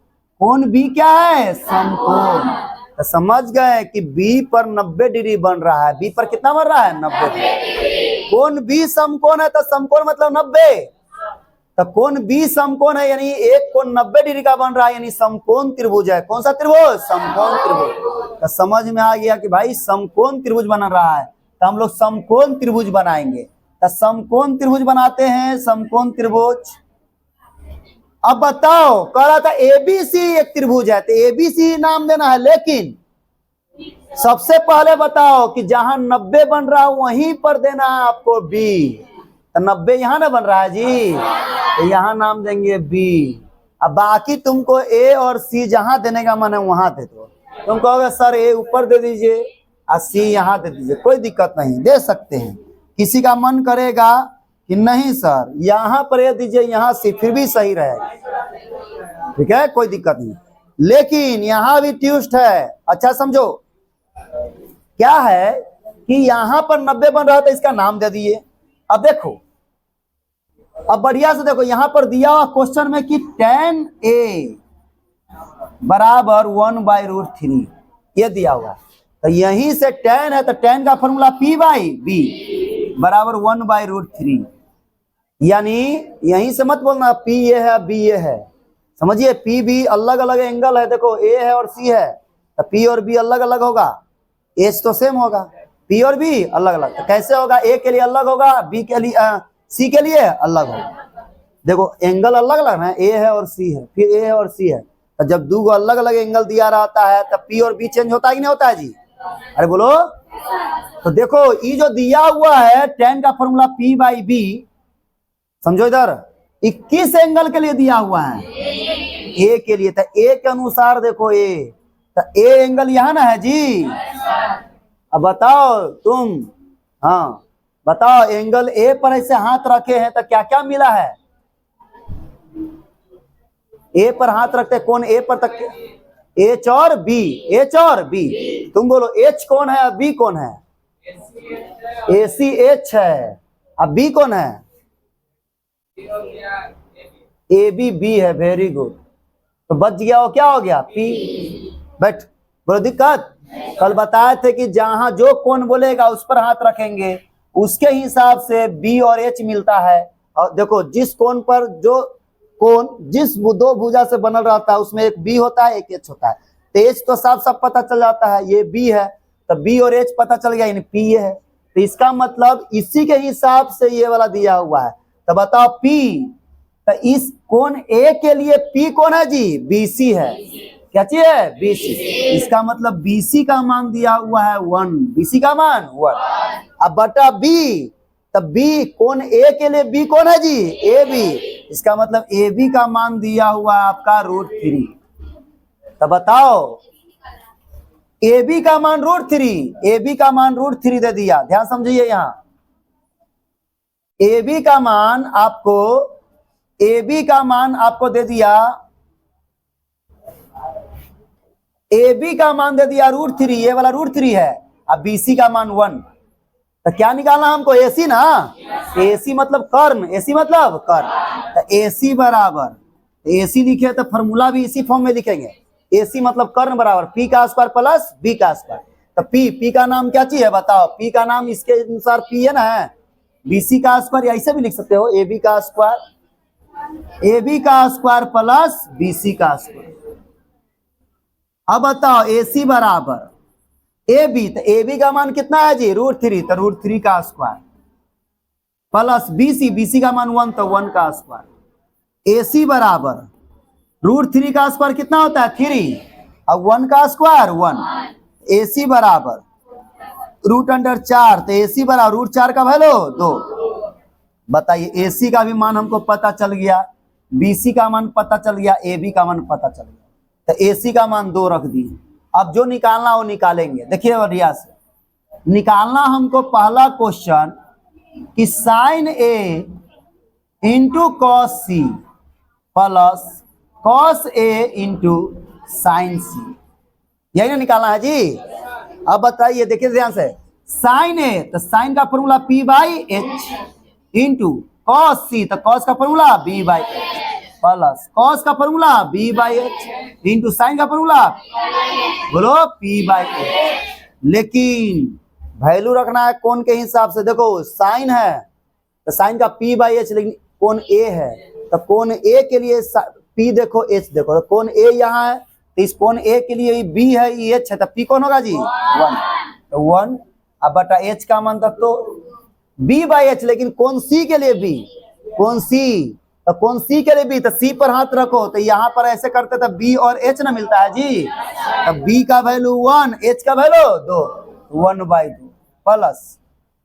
कोण बी क्या है? समकोण। तो समझ गए कि बी पर 90 डिग्री बन रहा है। बी पर कितना बन रहा है? 90 डिग्री। कोण बी समकोण है, तो समकोण मतलब 90। तो कोण बी समकोण है, यानी एक कोण 90 डिग्री का बन रहा है, यानी समकोण त्रिभुज है। कौन सा त्रिभुज? समकोण त्रिभुज। तो समझ में आ गया कि भाई समकोण त्रिभुज बन रहा है, तो हम लोग समकोण त्रिभुज बनाएंगे। तो समकोण त्रिभुज बनाते हैं, समकोण त्रिभुज। अब बताओ, कह रहा था एबीसी एक त्रिभुज है, तो एबीसी नाम देना है। लेकिन सबसे पहले बताओ कि जहां 90 बन रहा है वहीं पर देना है आपको बी। तो 90 यहां ना बन रहा है जी, तो यहां नाम देंगे बी। अब बाकी तुमको ए और सी जहां देने का मन है वहां दे दो। तुम कहोगे सर ए ऊपर दे दीजिए और सी यहां दे दीजिए, कोई दिक्कत नहीं, दे सकते हैं। किसी का मन करेगा कि नहीं सर यहां पर ए दीजिए, यहां सी, फिर भी सही रहेगा, ठीक है, कोई दिक्कत नहीं। लेकिन यहां भी ट्विस्ट है, अच्छा समझो। क्या है कि यहां पर 90 बन रहा था, इसका नाम दे दिए। अब देखो, अब बढ़िया से देखो, यहां पर दिया हुआ क्वेश्चन में कि tan A बराबर 1/√3 ये दिया हुआ, तो यहीं से tan है, तो tan का फॉर्मूला P/B बराबर 1/√3। यानी यहीं से मत बोलना P ये है B ये है, समझिए P B अलग अलग एंगल है। देखो A है और C है, तो P और B अलग अलग होगा, H तो सेम होगा, P और B अलग अलग। तो कैसे होगा? A के लिए अलग होगा, B के लिए C के लिए अलग होगा। देखो एंगल अलग अलग है, A है और C है, फिर A है और C है। तो जब दो अलग अलग एंगल दिया रहता है तब P और B चेंज होता है कि नहीं होता है जी? अरे बोलो। तो देखो ये जो दिया हुआ है tan का फॉर्मूला P/B, समझो इधर 21 एंगल के लिए दिया हुआ है, A के लिए। तो A के अनुसार देखो A, तो A एंगल यहां ना है जी। अब बताओ तुम, हाँ बताओ, एंगल A पर ऐसे हाथ रखे हैं तो क्या क्या मिला है? A पर हाथ रखते कौन? A पर तक H और B, H और B। तुम बोलो H कौन है और B कौन है? AC H है, अब B कौन है? AB B है। वेरी गुड, तो बच गया वो, क्या हो गया? P। बैठ, बोलो दिक्कत। कल बताए थे कि जहां जो कोण बोलेगा उस पर हाथ रखेंगे, उसके हिसाब से बी और एच मिलता है। और देखो जिस कोण पर जो कोण जिस दो भुजा से बनल रहता है उसमें एक बी होता है एक एच होता है। तो एच तो साफ साफ पता चल जाता है, ये बी है, तो बी और एच पता चल गया, यानी पी ये है। तो इसका मतलब इसी के हिसाब से ये वाला दिया हुआ है। तो बताओ पी, तो इस कोण ए के लिए पी कौन है जी? बीसी है। क्या चीज है? बीसी। इसका मतलब बीसी का मान दिया हुआ है 1, बीसी का मान 1। अब बटा बी, तब बी कोण ए के लिए बी कौन है जी? A B. इसका मतलब ए बी का मान दिया हुआ है आपका √3। तो बताओ ए बी का मान √3, ए बी का मान √3 दे दिया। ध्यान समझिए, यहाँ ए बी का मान आपको, ए बी का मान आपको दे दिया, ए बी का मान दे दिया √3, ये वाला √3 है। अब बीसी का मान 1, तो क्या निकालना हमको? एसी ना। एसी मतलब कर्ण, एसी मतलब कर्ण। तो एसी बराबर, एसी लिखे तो फॉर्मूला भी इसी फॉर्म में लिखेंगे। एसी मतलब कर्ण बराबर पी का स्क्वायर प्लस बी का स्क्वायर। तो पी का नाम क्या चीज है बताओ? पी का नाम इसके अनुसार पी है ना, बीसी का स्क्वायर, या ऐसे भी लिख सकते हो ए बी का स्क्वायर, ए बी का स्क्वायर प्लस बीसी का स्क्वायर। अब बताओ एसी बराबर ए बी, तो ए बी का मान कितना है जी? √3, तो √3 का स्क्वायर प्लस बीसी, बीसी का मान 1, तो 1 का स्क्वायर। एसी बराबर √3 का स्क्वायर कितना होता है? 3, अब 1 का स्क्वायर 1। एसी बराबर √4, तो एसी बराबर √4 का वैल्यू 2। बताइए एसी का भी मान हमको पता चल गया, बीसी का मान पता चल गया, ए बी का मान पता चल गया। तो एसी का मान 2 रख दिए। अब जो निकालना वो निकालेंगे। देखिए बढ़िया से निकालना हमको पहला क्वेश्चन कि sine A into cos C plus cos A into sine C, यही ना निकालना है जी। अब बताइए, देखिए ध्यान से, साइन ए, तो साइन का फॉर्मूला p/h इंटू कॉस सी, तो कॉस का फॉर्मूला b/h प्लस कॉस का फॉर्मूला b/h इंटू साइन का फॉर्मूला, बोलो p/h। लेकिन वैल्यू रखना है कोण के हिसाब से। देखो साइन है तो साइन का p/h, लेकिन कोण ए है तो कोण ए के लिए p देखो h देखो, तो कोण ए यहाँ है तो इस कोण ए के लिए b है, ये h है, तो p कौन होगा जी? 1, तो 1। अब बटा h का मान तक तो b/h, लेकिन कोण c के लिए b, कोण c, तो कोण सी के लिए बी, तो सी पर हाथ रखो, तो यहाँ पर ऐसे करते तो बी और एच ना मिलता है जी। तो बी का वैल्यू 1, एच का वैल्यू 2, 1/2 प्लस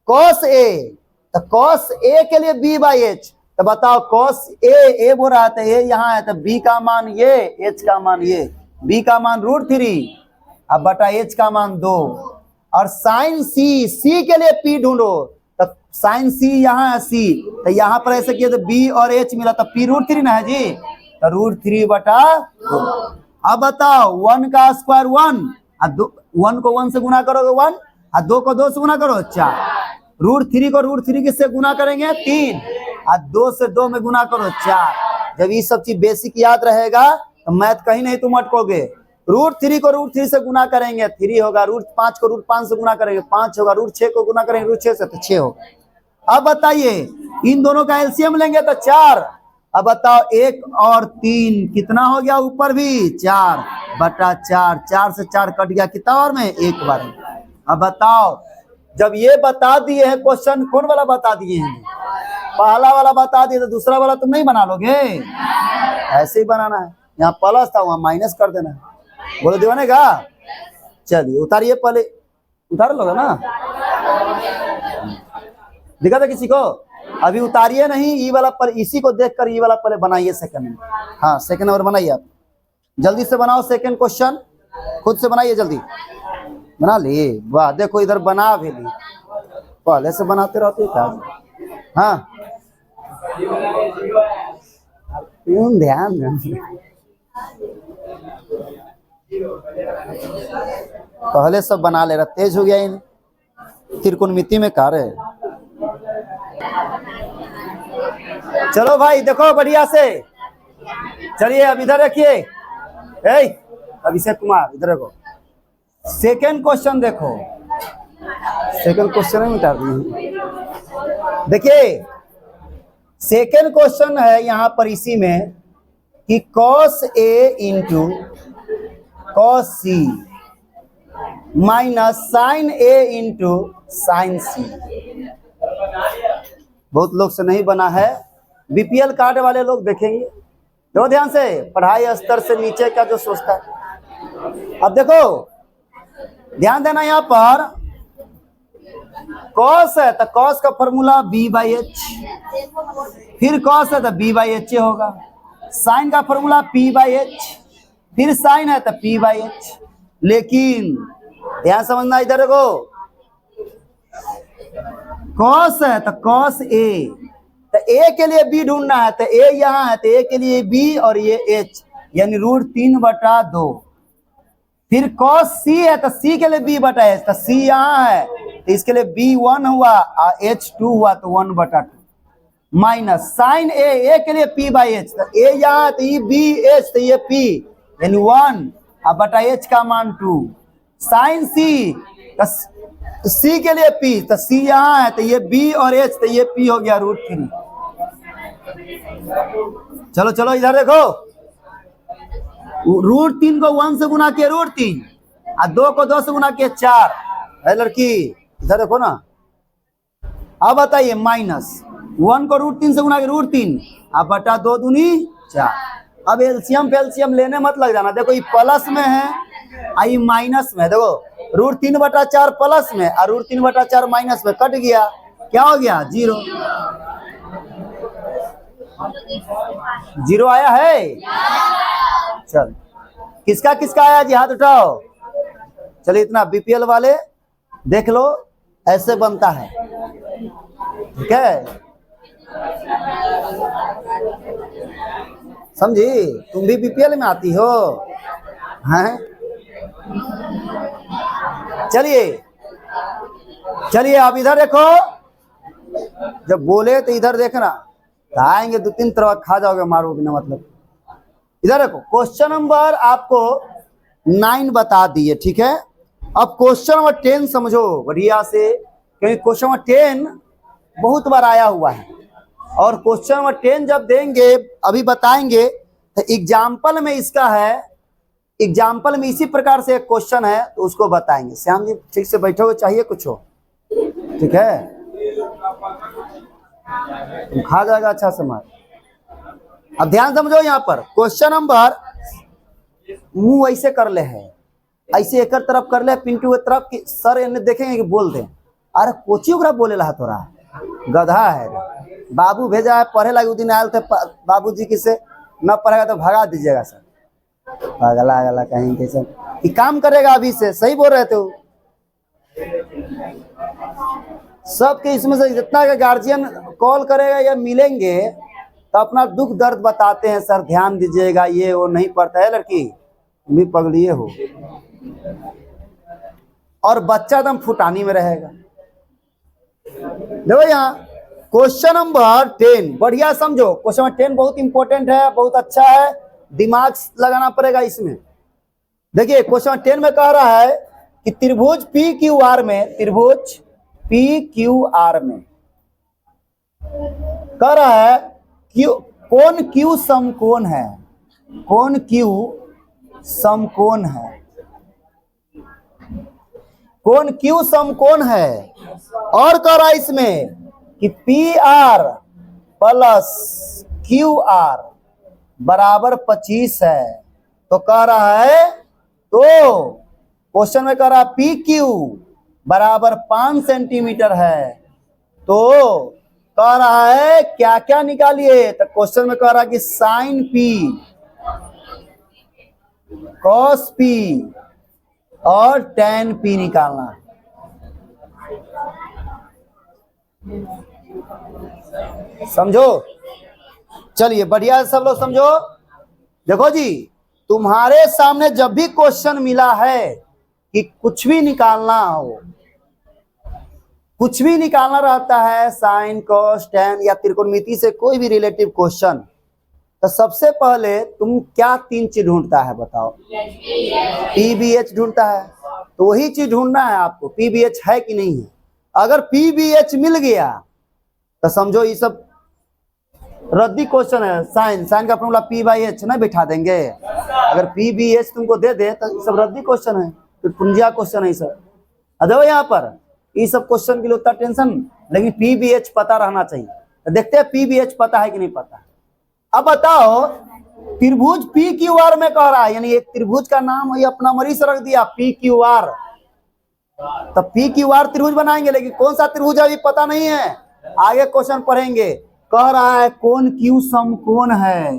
कॉस ए, तो कॉस ए के लिए b/h, तो बताओ कॉस ए बोल रहा था, ए यहाँ है, तो बी का मान ये, एच का मान ये, बी का मान √3, अब बटा एच का मान 2। और साइन सी, सी के लिए p ढूंढो, तो साइन सी यहाँ है सी, तो यहाँ पर ऐसे किया तो बी और एच मिला, तो p √3 ना है जी, तो √3/2। अब बताओ 1 का स्क्वायर 1, 1 को 1 से गुना करोगे 1, और 2 को 2 से गुना करो 4, √3 को √3 किससे गुना करेंगे 3, और 2 से 2 में गुना करो 4। जब ये सब चीज बेसिक याद रहेगा तो मैथ कहीं नहीं तुम अटकोगे। √3 को √3 से गुना करेंगे 3 होगा, √5 को √5 से गुना करेंगे 5 होगा, √6 को गुना करेंगे √6 से तो 6 होगा। अब बताइए इन दोनों का एलसीएम लेंगे तो 4। अब बताओ 1 और 3 कितना हो गया? ऊपर भी 4/4, 4 से 4 कट गया, कितना बार में? 1 बार। अब बताओ जब ये बता दिए हैं क्वेश्चन, कौन वाला बता दिए हैं? पहला वाला बता दिए तो दूसरा वाला तुम नहीं बना लोगे, ऐसे ही बनाना है। यहाँ प्लस था वहां माइनस कर देना है। बोलो दीवाने का, चलिए उतारिए, पहले उतार लोगे ना, दिखा था किसी को? अभी उतारिए नहीं, ई वाला पर, इसी को देखकर ई वाला पहले बनाइए सेकंड में। हाँ सेकंड नंबर बनाइए आप, जल्दी से बनाओ सेकंड क्वेश्चन, खुद से बनाइए जल्दी। बना ली? वाह, देखो इधर बना भी ली, पहले से बनाते रहते क्या? हाँ ध्यान पहले सब बना ले रहा, तेज हो गया इन त्रिकोणमिति में कार्य। चलो भाई देखो बढ़िया से, चलिए अब इधर रखिए, अभिषेक कुमार इधर देखो, सेकेंड क्वेश्चन देखो, सेकेंड क्वेश्चन में मिटा दिए। देखिए सेकेंड क्वेश्चन है यहां पर इसी में कि cos A into cos C minus sine A into sine C। बहुत लोग से नहीं बना है, बीपीएल कार्ड वाले लोग देखेंगे। देखो ध्यान से, पढ़ाई स्तर से नीचे का जो सोचता है। अब देखो ध्यान देना, यहां पर cos है तो cos का फॉर्मूला b/h, फिर cos है तो b/h होगा, साइन का फॉर्मूला p/h, फिर साइन है तो p/h। लेकिन ध्यान समझना, इधर देखो cos है तो cos A, तो A के लिए B ढूंढना है, तो A यहाँ है तो A के लिए B और ये H यानी √3/2। फिर cos C है तो C के लिए B/H, तो C यहाँ है तो इसके लिए B1 हुआ और H2 हुआ तो 1/2 माइनस साइन A के लिए P/H, तो A यहाँ है तो ये BH तो ये P यानी 1 और /H का मान 2। साइन C तो C के लिए P, तो C यहाँ है तो ये B और H तो ये P हो गया √3। चलो चलो इधर देखो, √3 को 1 से गुना किया √3 और 2 को 2 से गुना किया 4 है लड़की, इधर देखो ना। अब बताइए माइनस 1 को √3 से गुना किया √3 और बटा 2 दूनी 4। अब एलसीएम फेलसीएम लेने मत लग जाना, देखो ये प्लस में है आई माइनस में, देखो √3/4 प्लस में और √3/4 माइनस में, कट गया, क्या हो गया 0। 0 आया है। चल किसका किसका आया जी, हाथ उठाओ। चलिए इतना बीपीएल वाले देख लो, ऐसे बनता है, ठीक है, समझी, तुम भी बीपीएल में आती हो हैं। चलिए चलिए अब इधर देखो, जब बोले तो इधर देखना, आएंगे 2-3 तरह खा जाओगे, मारो बिना मतलब। इधर देखो क्वेश्चन नंबर आपको 9 बता दिए, ठीक है। अब क्वेश्चन नंबर 10 समझो बढ़िया से, क्योंकि क्वेश्चन नंबर 10 बहुत बार आया हुआ है और क्वेश्चन नंबर 10 जब देंगे अभी बताएंगे तो एग्जाम्पल में इसका है, एग्जाम्पल में इसी प्रकार से एक क्वेश्चन है तो उसको बताएंगे। श्याम जी ठीक से बैठोगे, चाहिए कुछ हो, ठीक है, खा जाएगा अच्छा समझ। अब ध्यान समझो, यहाँ पर क्वेश्चन नंबर मुंह ऐसे कर ले है, ऐसे एक तरफ कर ले पिंटू की तरफ कि सर इन्हें देखेंगे कि बोल दे, अरे कोची ओकरा बोले रहा तोरा, गधा है, बाबू भेजा है पढ़े लगे, दिन आयल थे बाबू जी किसे न पढ़ेगा तो भगा दीजिएगा सर, पागला अगला कहीं कैसे कि काम करेगा अभी से, सही बोल रहे थे वो। सबके इसमें से जितना का गार्जियन कॉल करेगा या मिलेंगे तो अपना दुख दर्द बताते हैं, सर ध्यान दीजिएगा, ये वो नहीं पढ़ता है लड़की, तुम भी पगड़िए हो, और बच्चा एकदम फुटानी में रहेगा। देखो यहाँ क्वेश्चन नंबर 10 बढ़िया समझो, क्वेश्चन नंबर 10 बहुत इंपॉर्टेंट है, बहुत अच्छा है, दिमाग लगाना पड़ेगा इसमें। देखिए क्वेश्चन 10 में कह रहा है कि त्रिभुज PQR में, त्रिभुज PQR में कह रहा है कोण Q समकोण है, कोण Q समकोण है, कोण Q समकोण है, और कह रहा है इसमें कि PR प्लस QR बराबर 25 है। तो कह रहा है, तो क्वेश्चन में कह रहा है PQ बराबर 5 सेंटीमीटर है, तो कह रहा है क्या क्या निकालिए, तो क्वेश्चन में कह रहा है कि साइन P, कॉस P और tan P निकालना है। समझो, चलिए बढ़िया सब लोग समझो। देखो जी, तुम्हारे सामने जब भी क्वेश्चन मिला है कि कुछ भी निकालना हो, कुछ भी निकालना रहता है, साइन कॉस टैन या त्रिकोणमिति से कोई भी रिलेटिव क्वेश्चन, तो सबसे पहले तुम क्या 3 चीज ढूंढता है बताओ, PBH ढूंढता है, तो वही चीज ढूंढना है आपको, PBH है कि नहीं है। अगर PBH मिल गया तो समझो ये सब रद्दी क्वेश्चन है। साइन साइन का फॉर्मूला पी बाई एच ना बिठा देंगे। अगर पी बी एच तुमको दे दे तो ये सब रद्दी क्वेश्चन है, तो पुंजिया क्वेश्चन है ये सब। देखो यहाँ पर ये सब क्वेश्चन के लिए उतना टेंशन, लेकिन पी बी एच पता रहना चाहिए। तो देखते हैं पी बी एच पता है कि नहीं पता। अब बताओ त्रिभुज पी क्यू आर में कह रहा है, यानी एक त्रिभुज का नाम ये अपना मरीज से रख दिया पी क्यू आर। तो पी क्यू आर त्रिभुज बनाएंगे, लेकिन कौन सा त्रिभुज अभी पता नहीं है, आगे क्वेश्चन पढ़ेंगे। कह रहा है कोण क्यू समकोण है।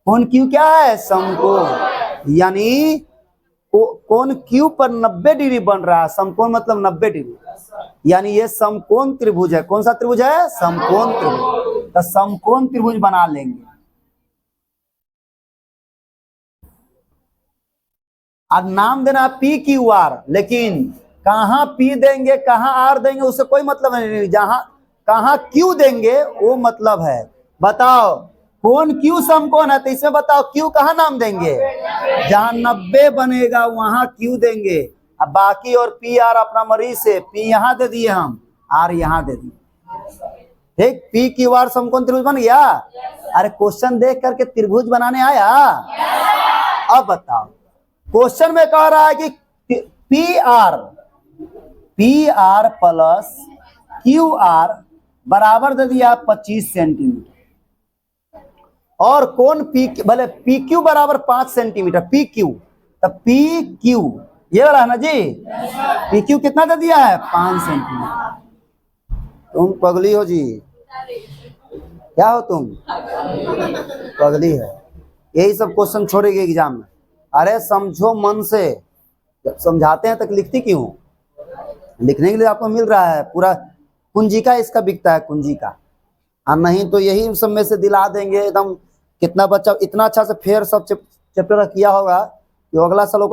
कोण क्यू क्या है? समकोण। यानी कोण क्यू पर 90 डिग्री बन रहा है। समकोण मतलब 90 डिग्री, यानी ये समकोण त्रिभुज है। कौन सा त्रिभुज है? समकोण त्रिभुज। तो समकोण त्रिभुज बना लेंगे। अब नाम देना पी क्यू आर, लेकिन कहां पी देंगे कहां आर देंगे उससे कोई मतलब नहीं। जहां कहां क्यू देंगे वो मतलब है। बताओ कोण क्यू समकोण है, तो इसमें बताओ क्यू कहां नाम देंगे? जहां 90 बनेगा वहां क्यू देंगे। अब बाकी और पी आर अपना मरीज से, पी यहां दे दिए हम, आर यहां दे दिए। ठीक, पी क्यू आर समकोण त्रिभुज बन गया। अरे क्वेश्चन देख करके त्रिभुज बनाने आया। अब बताओ क्वेश्चन में कह रहा है कि P R plus Q R बराबर दे दिया 25 सेंटीमीटर, और कौन पी भले पी क्यू बराबर 5 सेंटीमीटर। पी क्यू, तो पी क्यू ये वाला है ना जी। पी क्यू कितना दे दिया है? 5 सेंटीमीटर। तुम पगली हो जी, क्या हो तुम? पगली है। यही सब क्वेश्चन छोड़ेगी एग्जाम में। अरे समझो मन से, जब समझाते हैं तक लिखती क्यों? लिखने के लिए आपको मिल रहा है पूरा कुंजिका इसका बिकता है, कुंजिका। और नहीं तो यही सब में से दिला देंगे एकदम। कितना बच्चा इतना अच्छा से फेयर सब चैप्टर किया होगा कि अगला साल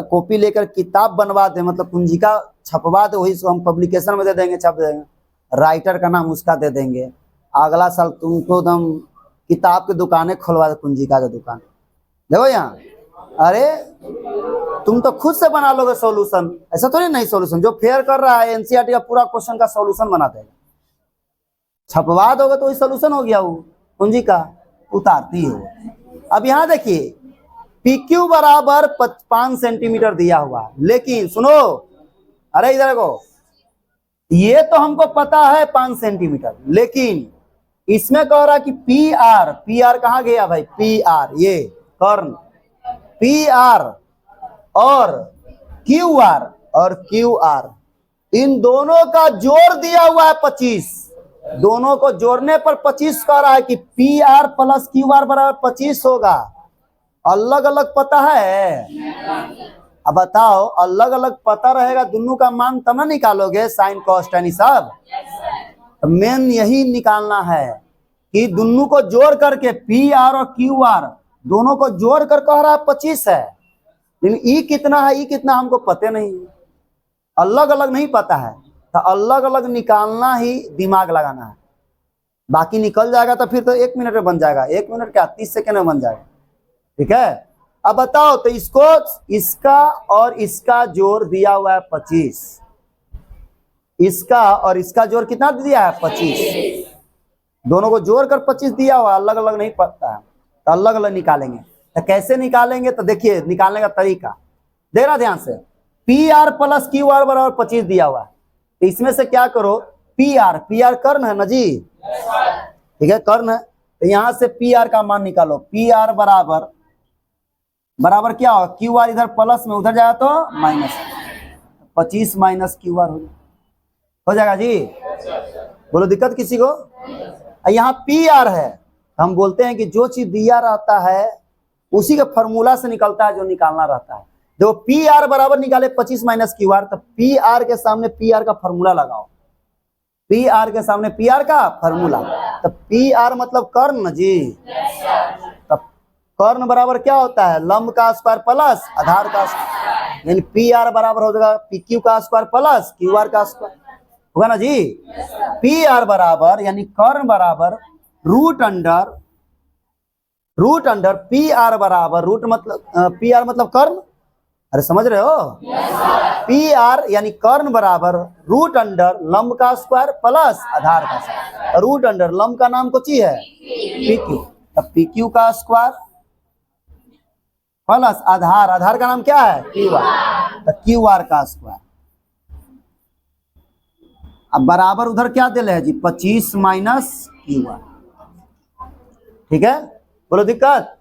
कॉपी लेकर किताब बनवा दे, मतलब कुंजिका छपवा दे, वही हम पब्लिकेशन में दे देंगे, छप देंगे, राइटर का नाम उसका दे देंगे। अगला साल तुमको एकदम किताब की दुकानें खुलवा दे, कुंजिका की दुकान। देखो यहाँ, अरे तुम तो खुद से बना लोगे सॉल्यूशन, ऐसा तो नहीं सॉल्यूशन जो फेयर कर रहा है एनसीईआरटी का पूरा क्वेश्चन का सॉल्यूशन बना देगा। छपवा दोगे तो वही सॉल्यूशन हो गया, वो कुंजी का उतारती है। अब यहाँ देखिए पी क्यू बराबर 5 सेंटीमीटर दिया हुआ, लेकिन सुनो, अरे इधर को, ये तो हमको पता है 5 सेंटीमीटर, लेकिन इसमें कह रहा कि पी आर कहाँ गया भाई? पी आर ये कर्ण, पी आर और क्यू आर इन दोनों का जोड़ दिया हुआ है 25। दोनों को जोड़ने पर 25 कह रहा है कि P R plus Q R बराबर 25 होगा। अलग अलग पता है? अब बताओ अलग अलग पता रहेगा दोनों का मान तब ना निकालोगे साइन कॉस टेन सब। तो मेन यही निकालना है कि दोनों को जोड़ करके पी आर और क्यू आर दोनों को जोड़ कर कह रहा है 25 है, लेकिन ई कितना है, ई कितना हमको पता नहीं, अलग अलग नहीं पता है। तो अलग अलग निकालना ही दिमाग लगाना है, बाकी निकल जाएगा तो फिर तो 1 मिनट में बन जाएगा। 1 मिनट क्या 30 सेकेंड में बन जाएगा। ठीक है, अब बताओ तो इसको इसका और इसका जोड़ दिया हुआ है 25, इसका और इसका जोड़ कितना दिया है? 25। दोनों को जोड़ कर 25 दिया हुआ, अलग अलग नहीं पता है, तो अलग अलग निकालेंगे। तो कैसे निकालेंगे? तो देखिए निकालने का तरीका देना ध्यान से। P R plus Q R बराबर 25 दिया हुआ है, तो इसमें से क्या करो, पी आर कर्ण है ना जी, ठीक है कर्ण है, तो यहां से पी आर का मान निकालो। पी आर बराबर क्या होगा? क्यू आर इधर प्लस में उधर जाएगा तो माइनस, 25 माइनस क्यू आर हो जाएगा जी। बोलो दिक्कत किसी को? यहाँ पी आर है, हम बोलते हैं कि जो चीज दिया रहता है उसी के फॉर्मूला से निकलता है जो निकालना रहता है। देखो पी आर बराबर निकाले 25 माइनस क्यू आर, तो पी आर के सामने पी आर का फॉर्मूला लगाओ। पी आर के सामने पी आर का फॉर्मूला, तो पी आर मतलब कर्ण जी। तब कर्ण बराबर क्या होता है? लंब का स्क्वायर प्लस आधार का स्क्वायर, यानी पी आर बराबर हो जाएगा पी क्यू का स्क्वायर प्लस क्यू आर का स्क्वायर, होगा ना जी। पी आर बराबर यानी कर्ण बराबर रूट अंडर पी आर बराबर रूट मतलब पी आर मतलब कर्ण, अरे समझ रहे हो? पी आर यानी कर्ण बराबर रूट अंडर लंब का स्क्वायर प्लस आधार का स्क्वायर। रूट अंडर लंब का नाम कुछ ही है पी क्यू, तब पी क्यू का स्क्वायर प्लस आधार, आधार का नाम क्या है क्यू आर, तो क्यू आर का स्क्वायर। अब बराबर उधर क्या दिले है जी 25 माइनस क्यू आर। ठीक है, बोलो दिक्कत?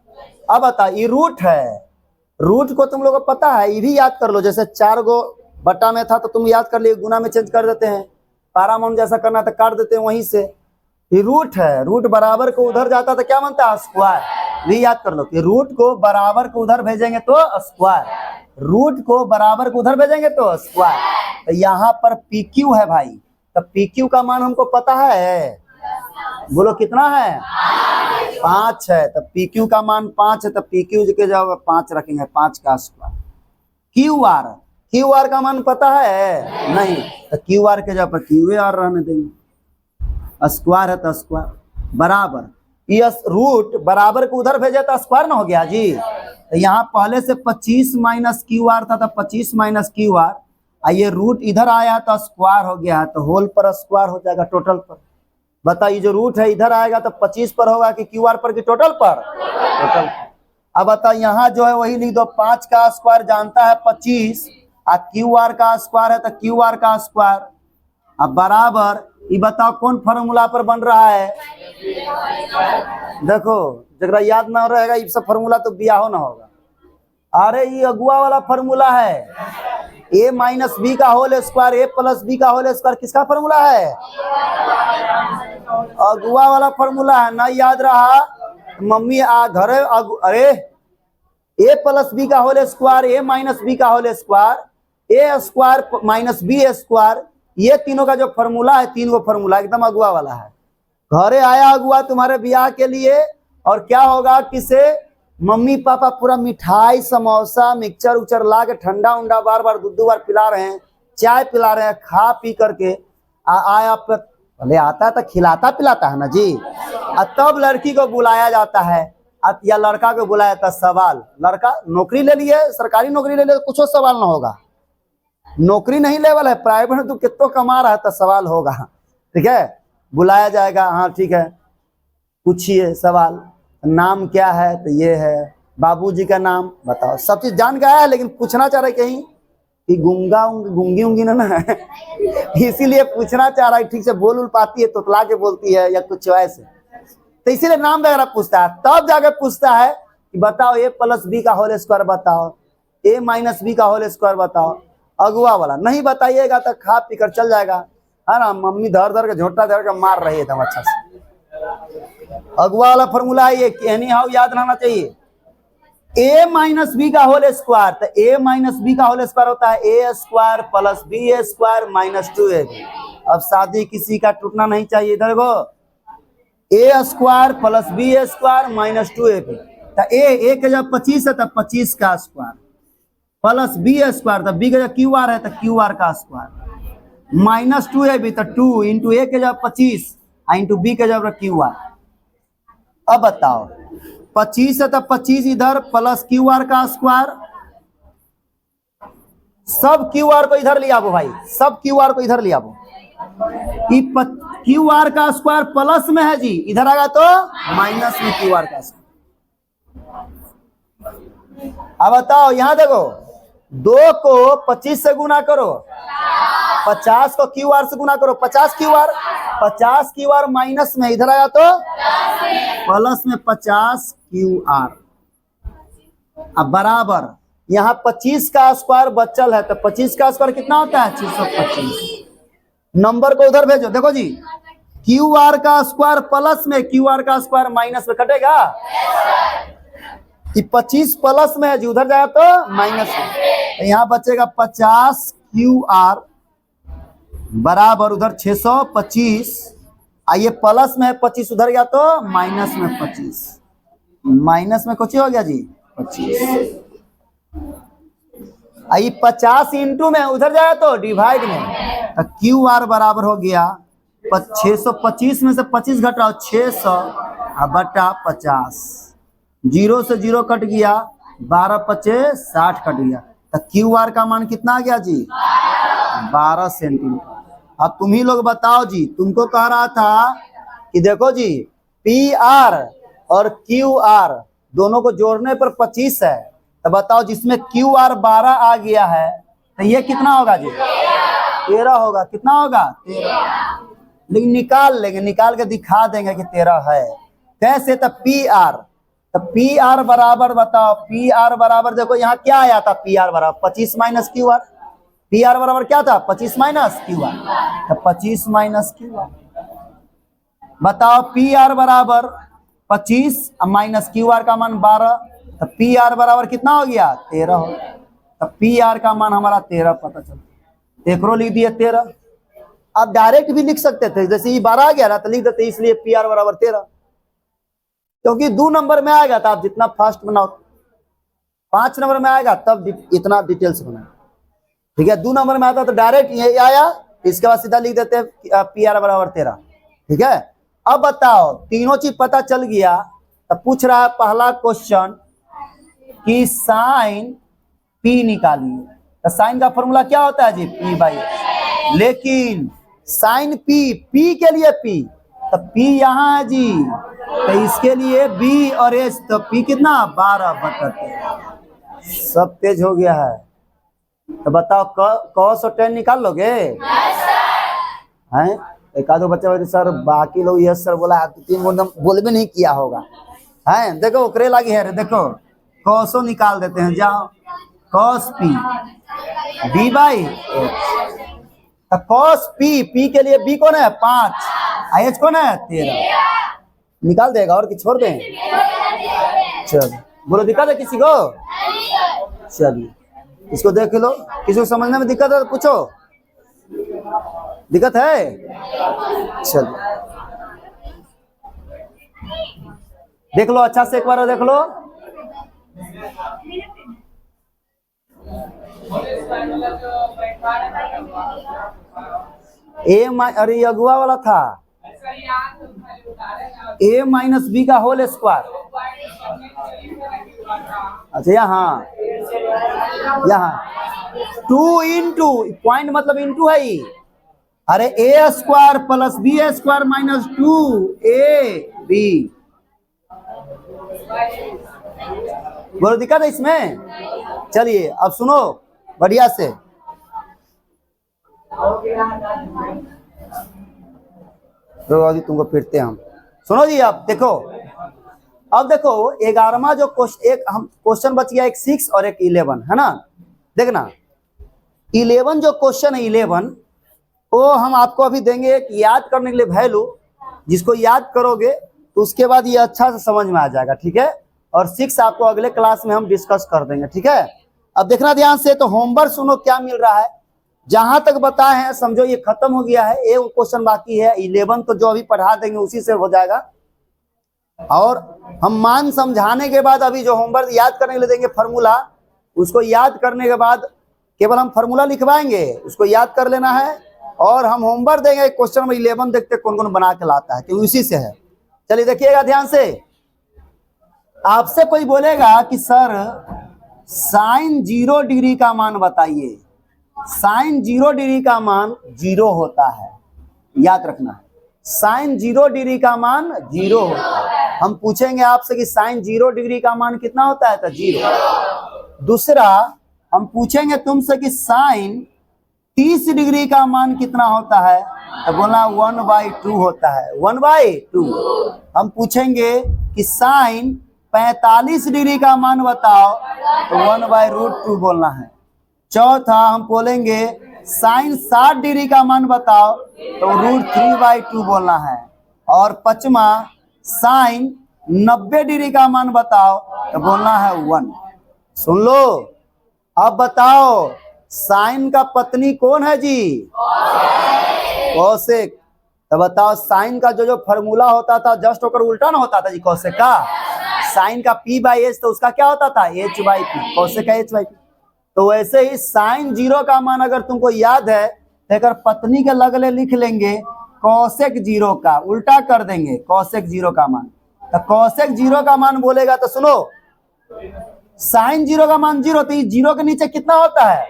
अब बता, ये रूट है, रूट को तुम लोगों को पता है, ये भी याद कर लो। जैसे 4 गो बटा में था तो तुम याद कर लिए, गुना में चेंज कर देते हैं, पारामाउंट जैसा करना तो काट देते हैं वहीं से। ये रूट है, रूट बराबर को उधर जाता तो क्या बनता है स्क्वायर। भी याद कर लो कि रूट को बराबर को उधर भेजेंगे तो स्क्वायर, रूट को बराबर को उधर भेजेंगे तो स्क्वायर। तो यहाँ पर पी क्यू है भाई, तो पी क्यू का मान हमको पता है, बोलो कितना है 5 है, तब पी क्यू का मान 5 है, तब पी क्यू के जगह 5 रखेंगे, 5 का square. Q R, Q R का मान पता है नहीं, तो क्यू आर के जगह पर क्यू आर रहने देंगे, स्क्वायर है तो स्क्वायर बराबर यस रूट बराबर को उधर भेजे तो स्क्वायर ना हो गया जी। तो यहाँ पहले से 25 माइनस क्यू आर था, तो 25 माइनस क्यू आर, ये रूट इधर आया तो स्क्वायर हो गया, तो होल पर स्क्वायर हो जाएगा टोटल पर। बताइए जो रूट है इधर आएगा तो 25 पर होगा कि क्यू आर पर कि टोटल पर? टोटल। अब बता यहाँ जो है वही लिख दो, 5 का स्क्वायर जानता है 25, और क्यू आर का स्क्वायर है तो क्यू आर का स्क्वायर। अब बराबर ये बताओ कौन फॉर्मूला पर बन रहा है? देखो जरा याद ना रहेगा ये सब फॉर्मूला तो बियाहो ना होगा। अरे ये अगुआ वाला फॉर्मूला है, ए माइनस बी का होल स्क्वायर ए प्लस बी का होल स्क्वायर, किसका फॉर्मूला है? अगुआ वाला फॉर्मूला है ना, याद रहा मम्मी आ घर। अरे ए प्लस बी का whole square A minus B का होल स्क्वायर ए स्क्वायर माइनस बी स्क्वायर, ये तीनों का जो फॉर्मूला है, 3 गो फॉर्मूला एकदम अगुआ वाला है। घरे आया अगुआ तुम्हारे ब्याह के लिए, और क्या होगा किसे मम्मी पापा पूरा मिठाई समोसा मिक्सचर उक्चर ला के ठंडा उंडा बार बार 2 बार पिला रहे हैं, चाय पिला रहे हैं, खा पी करके आया पहले आता है तो खिलाता पिलाता है ना जी। तब लड़की को बुलाया जाता है या लड़का को बुलाया जाता है। सवाल, लड़का नौकरी ले लिए, सरकारी नौकरी ले लिए, कुछ सवाल ना होगा, नौकरी नहीं लेवल है, प्राइवेट में तू कितना कमा रहा है तो सवाल होगा। ठीक है, बुलाया जाएगा, हाँ ठीक है पूछिए सवाल, नाम क्या है? तो ये है बाबूजी का नाम बताओ। सब चीज जान के आया है, लेकिन पूछना चाह रहे कहीं कि गूंगी उंगी ना है इसीलिए पूछना चाह रहा है, ठीक से बोल पाती है तोतला के बोलती है या कुछ ऐसे, तो इसीलिए नाम वगैरह पूछता है। तब जाके पूछता है कि बताओ ए प्लस बी का होल स्क्वायर बताओ, ए माइनस बी का होल स्क्वायर बताओ। अगुआ वाला नहीं बताइएगा तो खा पी कर चल जाएगा, है ना। मम्मी धर धर के झोटा धर के मार रही है एकदम अच्छा से। अगुआ वाला फॉर्मूला है ये, एनी हाउ याद रहना चाहिए। ए माइनस बी का होल स्क्वायर, तो ए माइनस बी का होल स्क्वायर होता है A square plus B square minus 2ab। अब शादी किसी का टूटना नहीं चाहिए, इधर को A square plus B square minus 2ab। तो ए के जब 25 है तब 25 का स्क्वायर प्लस बी स्क्वायर, तब बी के जब क्यू आर है तो क्यू आर का स्क्वायर माइनस 2ab, तो 2 इंटू ए के जब 25 इंटू बी के जब क्यू आर। अब बताओ 25 है तो 25 इधर प्लस क्यू आर का स्क्वायर, सब क्यू आर को इधर ले आओ भाई, सब क्यू आर को इधर ले आओ। क्यू आर का स्क्वायर प्लस में है जी, इधर आएगा तो माइनस में क्यू आर का स्क्वायर। अब बताओ यहां देखो, 2 को 25 से गुना करो, 50 को क्यू आर से गुना करो, 50 क्यू आर माइनस में इधर आया तो प्लस में 50 क्यू आर। अब बराबर यहाँ 25 का स्क्वायर बचल है, तो 25 का स्क्वायर कितना होता है 625। नंबर को उधर भेजो, देखो जी क्यू आर का स्क्वायर प्लस में क्यू आर का स्क्वायर माइनस में कटेगा। ये 25 प्लस में है जी, उधर जाएगा तो माइनस में, तो यहाँ बचेगा 50 क्यू आर बराबर उधर 625, ये प्लस में है 25, उधर गया तो माइनस में 25, माइनस में कुछ हो गया जी 25। ये 50 इंटू में उधर जाएगा तो डिवाइड में, तो क्यू आर बराबर हो गया 625 में से 25 घटाओ 600 बटा 50, 0 से 0 कट गया, 12 × 5 = 60 कट गया। तो क्यू आर का मान कितना आ गया जी 12 सेंटीमीटर। अब तुम ही लोग बताओ जी, तुमको कह रहा था कि देखो जी पी आर और क्यू आर दोनों को जोड़ने पर 25 है, तो बताओ जिसमें क्यू आर 12 आ गया है तो ये कितना होगा जी 13 होगा। कितना होगा 13, लेकिन निकाल लेंगे, निकाल के दिखा देंगे कि 13 है। कैसे? तो पी आर, तो पी आर बराबर बताओ, पी आर बराबर देखो यहाँ क्या आया था, पी आर बराबर 25 minus Q R. P R बराबर क्या था 25 माइनस क्यू आर, तो 25 माइनस क्यू आर। बताओ पी आर बराबर 25 माइनस क्यू आर का मान 12, तो पी आर बराबर कितना हो गया 13 हो। तो पी आर का मान हमारा 13 पता चलता, एक रो लिख दिए 13। आप डायरेक्ट भी लिख सकते थे, जैसे ये 12 आ गया ना तो लिख देते, इसलिए पी आर बराबर 13, क्योंकि 2 नंबर में आएगा तो आप जितना फास्ट बनाओ, 5 नंबर में आएगा तब इतना डिटेल्स बनाओ, ठीक है। 2 नंबर में आता तो डायरेक्ट ये आया, इसके बाद सीधा लिख देते हैं पी आर बराबर 13, ठीक है। अब बताओ तीनों चीज पता चल गया, तो पूछ रहा है पहला क्वेश्चन कि साइन पी निकालिए। तो साइन का फॉर्मूला क्या होता है जी पी बाई, लेकिन साइन पी, पी के लिए पी, तो पी यहाँ है जी, तो इसके लिए बी और एच, तो पी कितना 12/13। सब तेज हो गया है। तो बताओ cos और tan निकाल लोगे? हैं एक आधो बच्चा सर, बाकी लोग यस सर बोला, 3 बोल भी नहीं किया होगा। हैं देखो ओकरे लगी है रे, देखो cos निकाल देते हैं, जाओ cos p b by H. तो cos p, p के लिए b कौन है 5, h कौन है 13, निकाल देगा और कि छोड़ दें? चलो बोलो दिक्कत है किसी को? चलिए इसको देख लो, किसी को समझने में दिक्कत है तो पूछो, दिक्कत है? चलो देख लो अच्छा से, एक बार देख लो। अरे अगुआ वाला था a माइनस बी का होल स्क्वायर। अच्छा यहाँ 2 इंटू पॉइंट मतलब इंटू है ही, अरे A square plus B square minus 2ab। बोलो दिक्कत है इसमें? चलिए अब सुनो बढ़िया से, तो अभी तुमको फिरते हम सुनो जी। अब देखो, अब देखो 11वां जो क्वेश्चन, एक हम क्वेश्चन बच गया, एक 6 और एक 11 है ना। देखना 11 जो क्वेश्चन है 11, वो हम आपको अभी देंगे एक याद करने के लिए वैल्यू, जिसको याद करोगे तो उसके बाद ये अच्छा से समझ में आ जाएगा, ठीक है। और 6 आपको अगले क्लास में हम डिस्कस कर देंगे, ठीक है। अब देखना ध्यान से, तो होमवर्क सुनो क्या मिल रहा है। जहां तक बताए हैं समझो ये खत्म हो गया है, एक क्वेश्चन बाकी है 11, तो जो अभी पढ़ा देंगे उसी से हो जाएगा। और हम मान समझाने के बाद अभी जो होमवर्क याद करने के लिए देंगे फार्मूला, उसको याद करने के बाद केवल हम फार्मूला लिखवाएंगे, उसको याद कर लेना है। और हम होमवर्क देंगे क्वेश्चन नंबर 11, देखते कौन कौन बना के लाता है, क्योंकि उसी से है। चलिए देखिएगा ध्यान से, आपसे कोई बोलेगा कि सर साइन 0 डिग्री का मान बताइए। साइन 0 डिग्री का मान 0 होता है, याद रखना है। साइन 0 डिग्री का मान 0 होता है। हम पूछेंगे आपसे कि साइन 0 डिग्री का मान कितना होता है, तो 0। दूसरा हम पूछेंगे तुमसे कि साइन 30 डिग्री का मान कितना होता है, तो बोलना 1/2 होता है, 1/2। हम पूछेंगे कि साइन 45 डिग्री का मान बताओ, तो 1/√2 बोलना है। चौथा हम बोलेंगे साइन 60 डिग्री का मान बताओ, तो √3/2 बोलना है। और पांचवा साइन 90 डिग्री का मान बताओ, तो बोलना है 1। सुन लो, अब बताओ साइन का पत्नी कौन है जी? कौशिक। तो बताओ साइन का जो फॉर्मूला होता था जस्ट होकर उल्टा ना होता था जी कौशिक का। साइन का p/h तो उसका क्या होता था h/p, कौशिक का h/p। तो वैसे ही साइन 0 का मान अगर तुमको याद है तो अगर पत्नी के लगले लिख लेंगे कौशिक 0 का, उल्टा कर देंगे कौशिक 0 का मान। तो कौशिक 0 का मान बोलेगा तो सुनो, साइन जीरो का मान जीरो, तो जीरो के नीचे कितना होता है?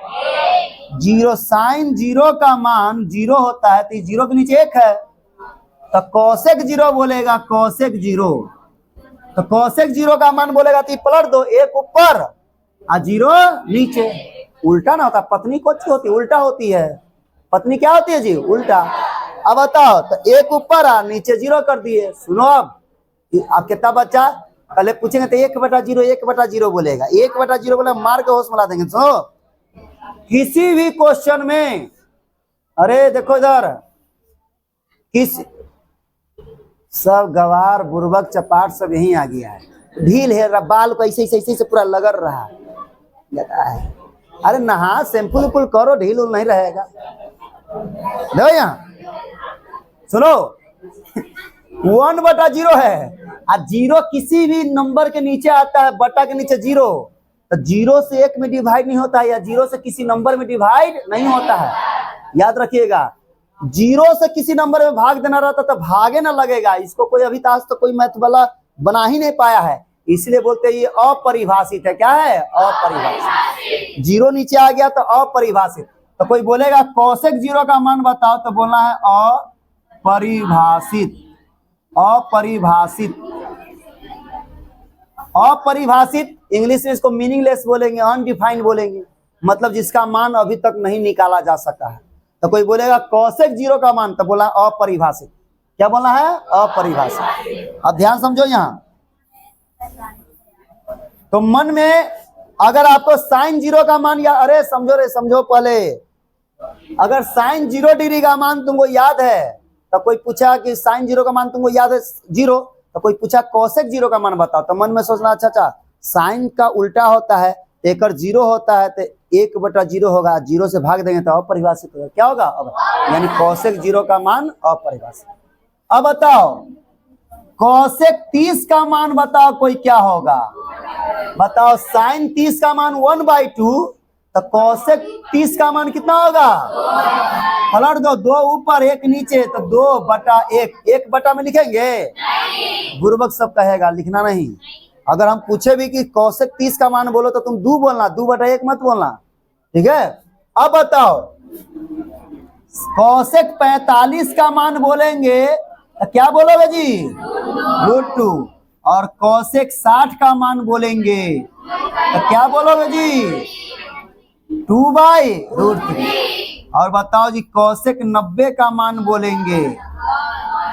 जीरो। साइन जीरो का मान जीरो होता है, तो जीरो के नीचे एक है, तो कोसेक जीरो बोलेगा, कोसेक जीरो। तो कोसेक जीरो का मान बोलेगा तो पलट दो, एक ऊपर और जीरो नीचे। उल्टा ना होता, पत्नी कौन सी होती है? उल्टा होती है। पत्नी क्या होती है जी? उल्टा। अब बताओ, तो एक ऊपर और नीचे जीरो कर दिए। सुनो अब कितना बच्चा? पहले पूछेंगे तो 1/0 1/0 बोलेगा, 1/0 बोले मार के होश मिला देंगे। सुनो, किसी भी क्वेश्चन में, अरे देखो इधर, किस सब गवार बुर्बक चपाट सब यही आ गया है। ढील है, बाल को ऐसे ऐसे से पूरा लगा रहा है। अरे नहा शैम्पू उम्पू करो, ढील उल नहीं रहेगा। देखो यहाँ सुनो, 1/0 है, और जीरो किसी भी नंबर के नीचे आता है, बटा के नीचे जीरो, तो जीरो से एक में डिवाइड नहीं होता है, या जीरो से किसी नंबर में डिवाइड नहीं होता है। याद रखिएगा, जीरो से किसी नंबर में भाग देना रहता तो भागे ना लगेगा। इसको कोई अभी तक तो कोई मैथ वाला बना ही नहीं पाया है, इसलिए बोलते हैं ये अपरिभाषित है। क्या है? अपरिभाषित। जीरो नीचे आ गया तो अपरिभाषित। तो कोई बोलेगा कोसेक जीरो का मान बताओ, तो बोलना है अपरिभाषित। अपरिभाषित, अपरिभाषित इंग्लिश में इसको मीनिंगलेस बोलेंगे, अनडिफाइंड बोलेंगे, मतलब जिसका मान अभी तक नहीं निकाला जा सका है। तो कोई बोलेगा कोसेक जीरो का मान, तो बोला अपरिभाषित। क्या बोलना है? अपरिभाषित। अब ध्यान समझो यहाँ, तो मन में अगर आपको साइन जीरो का मान या, अरे समझो रे समझो पहले, अगर साइन 0 डिग्री का मान तुमको याद है, तो कोई पूछा कि साइन जीरो का मान तुमको याद है जीरो, तो कोई पूछा कोसेक जीरो का मान बताओ, तो मन में सोचना अच्छा साइन का उल्टा होता है, एक जीरो होता है, तो 1/0 होगा, जीरो से भाग देंगे तो अपरिभाषित होगा। क्या होगा अब? यानी कोसेक जीरो का मान अपरिभाषित। अब बताओ कोसेक 30 का मान बताओ कोई क्या होगा? बताओ, साइन 30 का मान 1/2, तो कोसेक 30 का मान कितना होगा? पलट दो, 2 ऊपर एक नीचे, तो 2/1। 1 बटा में लिखेंगे? गुरुबक सब कहेगा, लिखना नहीं। अगर हम पूछे भी कि कोसेक 30 का मान बोलो, तो तुम 2 बोलना, 2/1 मत बोलना, ठीक है? अब बताओ कोसेक 45 का मान बोलेंगे तो क्या बोलोगे जी? √2। और कोसेक 60 का मान बोलेंगे तो क्या बोलोगे जी? 2/√3। और बताओ जी कोसेक 90 का मान बोलेंगे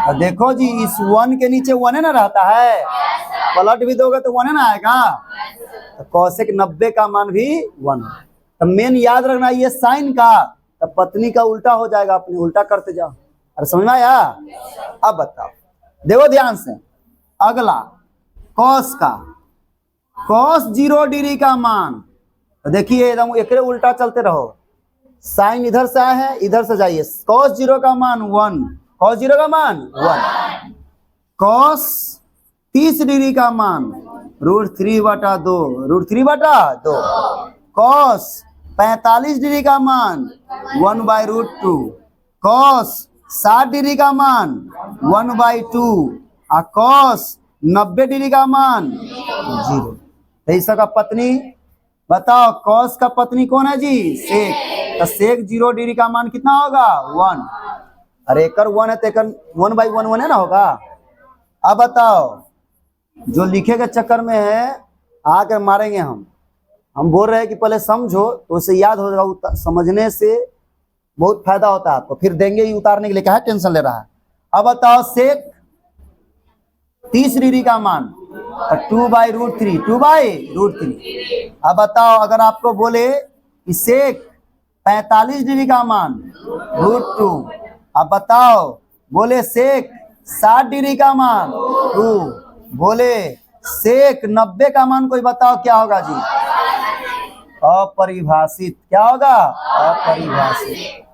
तो देखो जी, इस 1 के नीचे 1 है ना रहता है, पलट भी दोगे तो 1 है ना आएगा, तो कोसेक 90 का मान भी 1। तो मेन याद रखना, ये साइन का तो पत्नी का उल्टा हो जाएगा, अपनी उल्टा करते जाओ। अरे समझ में आया? अब बताओ, देखो ध्यान से, अगला कॉस का, कॉस 0 डिग्री का मान, तो देखिए एकदम एक उल्टा चलते रहो, साइन इधर से आए हैं, इधर से जाइए। कॉस 0 का मान 1, कॉस 0 का मान 1। कॉस 30 डिग्री का मान √3/2, √3/2। कॉस 45 डिग्री का मान 1/√2। कॉस 60 डिग्री का मान 1/2। और कॉस 90 डिग्री का मान 0। तो इसका पत्नी बताओ, कॉस का पत्नी कौन है जी? सेक। तो सेक 0 डिग्री का मान कितना होगा? 1। अरे एकर 1 है तो एकर 1/1 है ना होगा। अब बताओ, जो लिखे के चक्कर में है आकर मारेंगे हम बोल रहे हैं कि पहले समझो तो उसे याद हो जाएगा, समझने से बहुत फायदा होता है आपको, फिर देंगे ही उतारने के लिए, क्या है टेंशन ले रहा है। अब बताओ सेक 30 डिग्री का मान 2/√3, 2/√3। अब बताओ अगर आपको बोले कि सेक 45 डिग्री का मान √2, अब बताओ बोले सेक 60 डिग्री का मान 2, बोले सेक 90 का मान कोई बताओ क्या होगा जी? अपरिभाषित। क्या होगा? अपरिभाषित।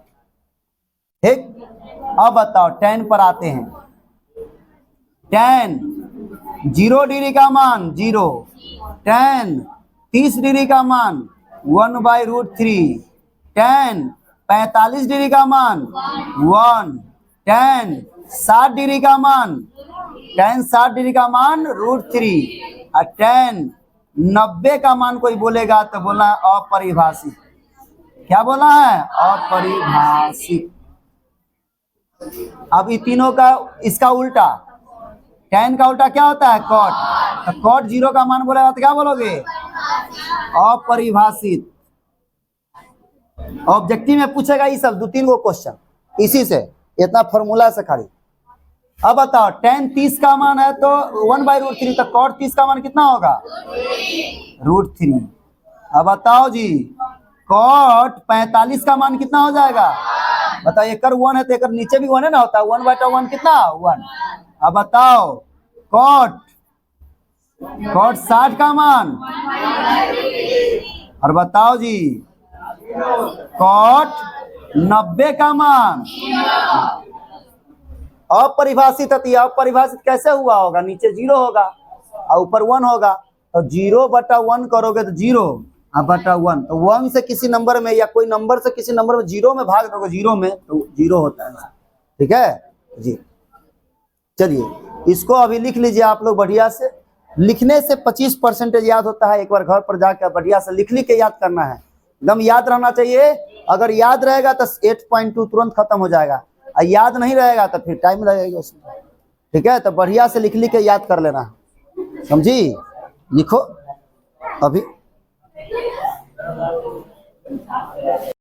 ठीक। अब बताओ tan पर आते हैं। tan 0 डिग्री का मान 0, tan 30 डिग्री का मान 1/√3, tan 45 डिग्री का मान 1, tan 60 डिग्री का मान, tan 60 डिग्री का मान √3, और tan 90 का मान कोई बोलेगा तो बोलना है अपरिभाषित। क्या बोला है? अपरिभाषित। अब ये तीनों का इसका उल्टा, tan का उल्टा क्या होता है? cot। तो cot 0 का मान बोलेगा तो क्या बोलोगे? अपरिभाषित। ऑब्जेक्टिव में पूछेगा ये सब 2-3 गो क्वेश्चन, इसी से इतना फॉर्मूला से खाली। अब बताओ tan 30 का मान है तो 1/√3, तो cot 30 का मान कितना होगा? √3। अब बताओ जी cot 45 का मान कितना हो जाएगा? बताओ एकर 1 है तो एकर नीचे भी 1 है ना, होता है 1/1 कितना? 1। अब बताओ cot 60 का मान, और बताओ जी cot 90 का मान। अपरिभाषित है, तो अपरिभाषित कैसे हुआ होगा? नीचे 0 होगा और ऊपर 1 होगा, तो 0/1 करोगे तो 0/1, तो 1 से किसी नंबर में या कोई नंबर से किसी नंबर में 0 में भाग दोगे 0 में तो 0 होता है। ठीक है जी। चलिए इसको अभी लिख लीजिए आप लोग बढ़िया से। लिखने से 25% याद होता है। एक बार घर पर जाकर बढ़िया से लिख के याद करना है, एकदम याद रहना चाहिए। अगर याद रहेगा तो 8.2 तुरंत खत्म हो जाएगा, और याद नहीं रहेगा तो फिर टाइम लगेगा उसमें। ठीक है, तो बढ़िया से लिख के याद कर लेना, समझी? लिखो अभी।